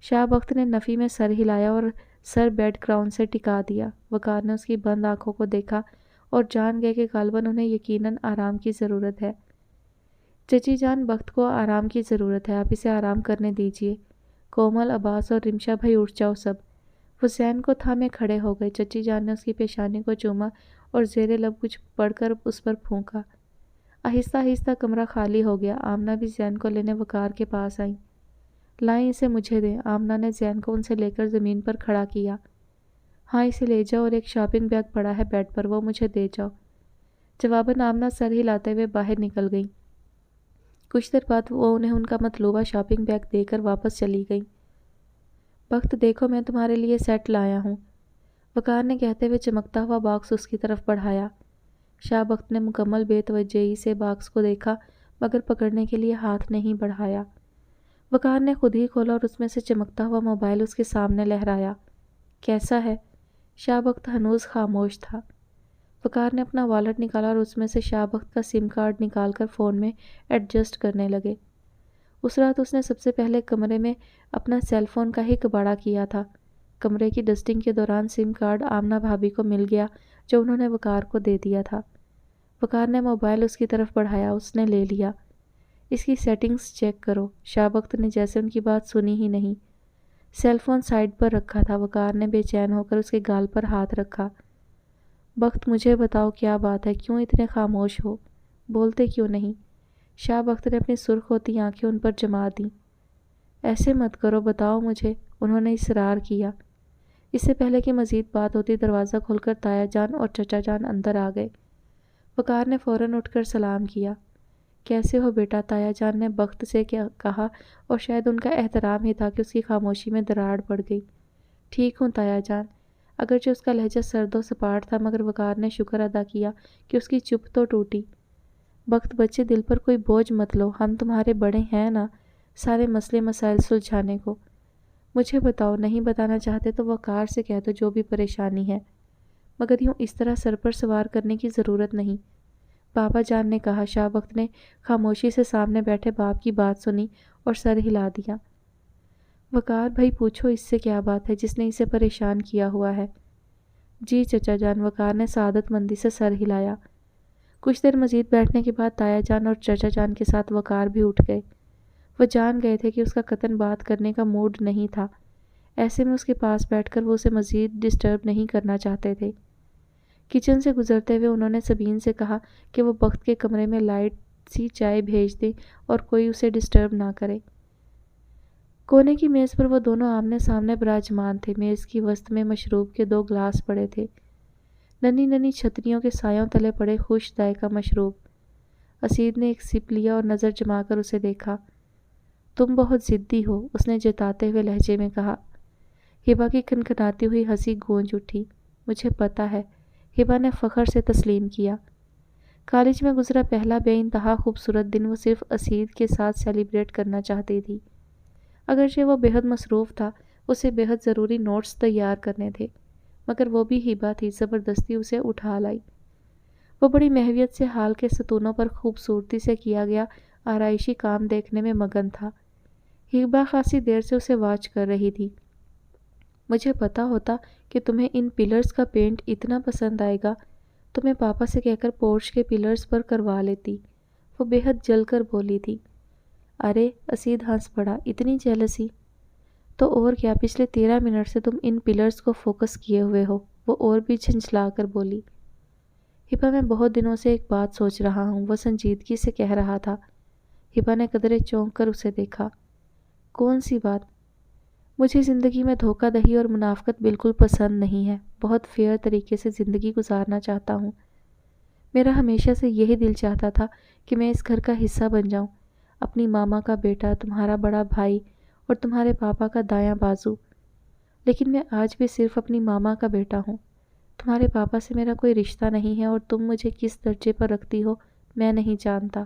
شاہ بخت نے نفی میں سر ہلایا اور سر بیڈ کراؤن سے ٹکا دیا۔ وقار نے اس کی بند آنکھوں کو دیکھا اور جان گئے کہ غالباً انہیں یقیناً آرام کی ضرورت ہے۔ چچی جان، بخت کو آرام کی ضرورت ہے، آپ اسے آرام کرنے دیجیے۔ کومل، عباس اور رمشا بھائی اٹھ جاؤ سب۔ وہ زین کو تھامے کھڑے ہو گئے۔ چچی جان نے اس کی پیشانی کو چوما اور زیر لب کچھ پڑھ کر اس پر پھونکا۔ آہستہ آہستہ کمرہ خالی ہو گیا۔ آمنہ بھی زین کو لینے وقار کے پاس آئیں۔ لائیں اسے مجھے دیں۔ آمنہ نے زین کو ان سے لے کر زمین پر کھڑا کیا۔ ہاں اسے لے جاؤ، اور ایک شاپنگ بیگ پڑا ہے بیڈ پر، وہ مجھے دے جاؤ۔ جواباً آمنہ سر ہلاتے ہوئے باہر نکل گئیں۔ کچھ دیر بعد وہ انہیں ان کا مطلوبہ شاپنگ بیگ دے کر واپس چلی گئیں۔ بخت دیکھو، میں تمہارے لیے سیٹ لایا ہوں، وقار نے کہتے ہوئے چمکتا ہوا باکس اس کی طرف بڑھایا۔ شاہ بخت نے مکمل بے توجہی سے باکس کو دیکھا، مگر پکڑنے کے لیے ہاتھ نہیں بڑھایا۔ وقار نے خود ہی کھولا اور اس میں سے چمکتا ہوا موبائل اس کے سامنے لہرایا۔ کیسا ہے؟ شاہ بخت ہنوز خاموش تھا۔ وقار نے اپنا والٹ نکالا اور اس میں سے شاہ بخت کا سم کارڈ نکال کر فون میں ایڈجسٹ کرنے لگے۔ اس رات اس نے سب سے پہلے کمرے میں اپنا سیل فون کا ہی کباڑہ کیا تھا۔ کمرے کی ڈسٹنگ کے دوران سم کارڈ آمنہ بھابھی کو مل گیا جو انہوں نے وقار کو دے دیا تھا۔ وقار نے موبائل اس کی طرف بڑھایا، اس نے لے لیا۔ اس کی سیٹنگز چیک کرو۔ شاہ بخت نے جیسے ان کی بات سنی ہی نہیں۔ سیل فون سائیڈ پر رکھا تھا۔ وقار نے بے چین ہو کر اس کے گال پر ہاتھ رکھا۔ بخت مجھے بتاؤ کیا بات ہے، کیوں اتنے خاموش ہو، بولتے کیوں نہیں؟ شاہ بخت نے اپنی سرخ ہوتی آنکھیں ان پر جما دیں۔ ایسے مت کرو، بتاؤ مجھے، انہوں نے اصرار کیا۔ اس سے پہلے کہ مزید بات ہوتی دروازہ کھول کر تایا جان اور چچا جان اندر آ گئے۔ وقار نے فوراً اٹھ کر سلام کیا۔ کیسے ہو بیٹا؟ تایا جان نے بخت سے کہا، اور شاید ان کا احترام ہی تھا کہ اس کی خاموشی میں دراڑ پڑ گئی۔ ٹھیک ہوں تایا جان۔ اگرچہ اس کا لہجہ سرد و سپاٹ تھا، مگر وقار نے شکر ادا کیا کہ اس کی چپ تو ٹوٹی۔ بخت بچے، دل پر کوئی بوجھ مت لو، ہم تمہارے بڑے ہیں نا، سارے مسئلے مسائل سلجھانے کو۔ مجھے بتاؤ، نہیں بتانا چاہتے تو وقار سے کہہ دو جو بھی پریشانی ہے، مگر یوں اس طرح سر پر سوار کرنے کی ضرورت نہیں، بابا جان نے کہا۔ شاہ بخت نے خاموشی سے سامنے بیٹھے باپ کی بات سنی اور سر ہلا دیا۔ وقار بھائی پوچھو اس سے کیا بات ہے جس نے اسے پریشان کیا ہوا ہے؟ جی چچا جان، وقار نے سعادت مندی سے سر ہلایا۔ کچھ دیر مزید بیٹھنے کے بعد تایا جان اور چچا جان کے ساتھ وقار بھی اٹھ گئے۔ وہ جان گئے تھے کہ اس کا قطعاً بات کرنے کا موڈ نہیں تھا، ایسے میں اس کے پاس بیٹھ کر وہ اسے مزید ڈسٹرب نہیں کرنا چاہتے تھے۔ کچن سے گزرتے ہوئے انہوں نے سبین سے کہا کہ وہ بخت کے کمرے میں لائٹ سی چائے بھیج دیں اور کوئی اسے ڈسٹرب نہ کرے۔ کونے کی میز پر وہ دونوں آمنے سامنے براجمان تھے۔ میز کی وسط میں مشروب کے 2 گلاس پڑے تھے، ننھی ننھی چھتریوں کے سایوں تلے پڑے خوش ذائقہ مشروب۔ اسید نے ایک سپ لیا اور نظر جما کر اسے دیکھا۔ تم بہت ضدی ہو، اس نے جتاتے ہوئے لہجے میں کہا۔ ہبا کی کھنکھناتی ہوئی ہنسی گونج اٹھی۔ مجھے پتہ ہے، ہبا نے فخر سے تسلیم کیا۔ کالج میں گزرا پہلا بے انتہا خوبصورت دن وہ صرف اسید کے ساتھ سیلیبریٹ کرنا چاہتی تھی۔ اگرچہ وہ بہت مصروف تھا، اسے بہت ضروری نوٹس تیار کرنے تھے، مگر وہ بھی ہبا تھی، زبردستی اسے اٹھا لائی۔ وہ بڑی محویت سے ہال کے ستونوں پر خوبصورتی سے کیا گیا آرائشی کام دیکھنے میں مگن تھا۔ ہبا خاصی دیر سے اسے واچ کر رہی تھی۔ مجھے پتا ہوتا کہ تمہیں ان پلرز کا پینٹ اتنا پسند آئے گا تو میں پاپا سے کہہ کر پورچ کے پلرز پر کروا لیتی، وہ بے حد جل کر بولی تھی۔ ارے اسید ہنس پڑا، اتنی جیلسی؟ تو اور کیا، پچھلے 13 منٹ سے تم ان پلرز کو فوکس کیے ہوئے ہو، وہ اور بھی جھنجھلا کر بولی۔ ہبا میں بہت دنوں سے ایک بات سوچ رہا ہوں، وہ سنجیدگی سے کہہ رہا تھا۔ ہبا نے قدرے چونک کر اسے دیکھا۔ کون سی بات؟ مجھے زندگی میں دھوکہ دہی اور منافقت بالکل پسند نہیں ہے، بہت فیئر طریقے سے زندگی گزارنا چاہتا ہوں۔ میرا ہمیشہ سے یہی دل چاہتا تھا کہ میں اس گھر کا حصہ بن جاؤں، اپنی ماما کا بیٹا، تمہارا بڑا بھائی اور تمہارے پاپا کا دایاں بازو۔ لیکن میں آج بھی صرف اپنی ماما کا بیٹا ہوں، تمہارے پاپا سے میرا کوئی رشتہ نہیں ہے، اور تم مجھے کس درجے پر رکھتی ہو میں نہیں جانتا۔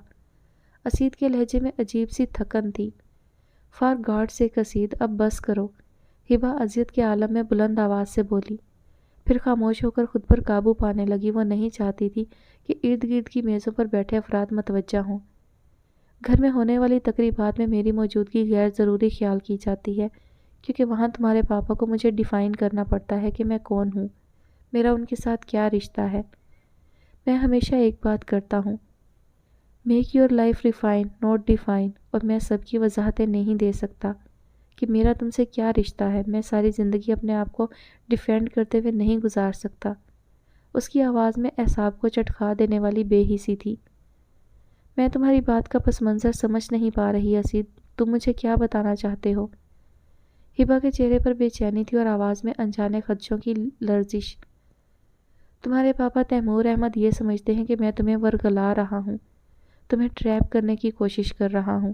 اسید کے لہجے میں عجیب سی تھکن تھی۔ فار گاڈ سیک اسید، اب بس کرو، ہبا اذیت کے عالم میں بلند آواز سے بولی، پھر خاموش ہو کر خود پر قابو پانے لگی۔ وہ نہیں چاہتی تھی کہ ارد گرد کی میزوں پر بیٹھے افراد متوجہ ہوں۔ گھر میں ہونے والی تقریبات میں میری موجودگی غیر ضروری خیال کی جاتی ہے، کیونکہ وہاں تمہارے پاپا کو مجھے ڈیفائن کرنا پڑتا ہے کہ میں کون ہوں، میرا ان کے ساتھ کیا رشتہ ہے۔ میں ہمیشہ ایک بات کرتا ہوں، make your life refine not define, اور میں سب کی وضاحتیں نہیں دے سکتا کہ میرا تم سے کیا رشتہ ہے۔ میں ساری زندگی اپنے آپ کو ڈیفینڈ کرتے ہوئے نہیں گزار سکتا۔ اس کی آواز میں اعصاب کو چٹکا دینے والی بے حسی تھی۔ میں تمہاری بات کا پس منظر سمجھ نہیں پا رہی اسید، تم مجھے کیا بتانا چاہتے ہو؟ ہبا کے چہرے پر بے چینی تھی اور آواز میں انجانے خدشوں کی لرزش۔ تمہارے پاپا تیمور احمد یہ سمجھتے ہیں کہ میں تمہیں ورگلا رہا ہوں، تمہیں ٹریپ کرنے کی کوشش کر رہا ہوں۔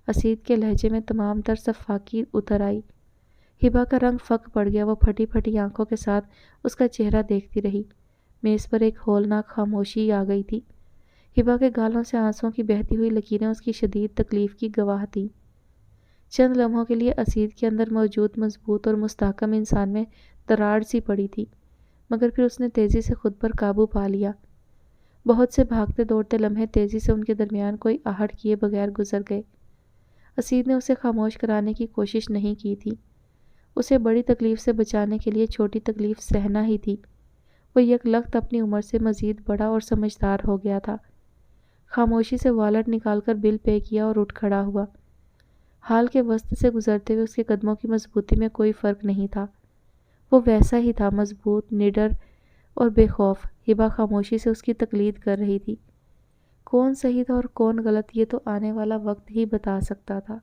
اسید کے لہجے میں تمام تر صفاقی اتر آئی۔ ہبا کا رنگ فک پڑ گیا، وہ پھٹی پھٹی آنکھوں کے ساتھ اس کا چہرہ دیکھتی رہی۔ میز پر ایک ہولناک خاموشی آ گئی تھی۔ ہبا کے گالوں سے آنسوؤں کی بہتی ہوئی لکیریں اس کی شدید تکلیف کی گواہ تھیں۔ چند لمحوں کے لیے اسید کے اندر موجود مضبوط اور مستحکم انسان میں دراڑ سی پڑی تھی، مگر پھر اس نے تیزی سے خود پر قابو پا لیا۔ بہت سے بھاگتے دوڑتے لمحے تیزی سے ان کے درمیان کوئی آہٹ کیے بغیر گزر گئے۔ اسید نے اسے خاموش کرانے کی کوشش نہیں کی تھی، اسے بڑی تکلیف سے بچانے کے لیے چھوٹی تکلیف سہنا ہی تھی۔ وہ یک لخت اپنی عمر سے مزید بڑا اور سمجھدار ہو گیا تھا۔ خاموشی سے والٹ نکال کر بل پے کیا اور اٹھ کھڑا ہوا۔ ہال کے وسط سے گزرتے ہوئے اس کے قدموں کی مضبوطی میں کوئی فرق نہیں تھا، وہ ویسا ہی تھا، مضبوط، نڈر اور بے خوف۔ ہبا خاموشی سے اس کی تقلید کر رہی تھی۔ کون صحیح تھا اور کون غلط، یہ تو آنے والا وقت ہی بتا سکتا تھا۔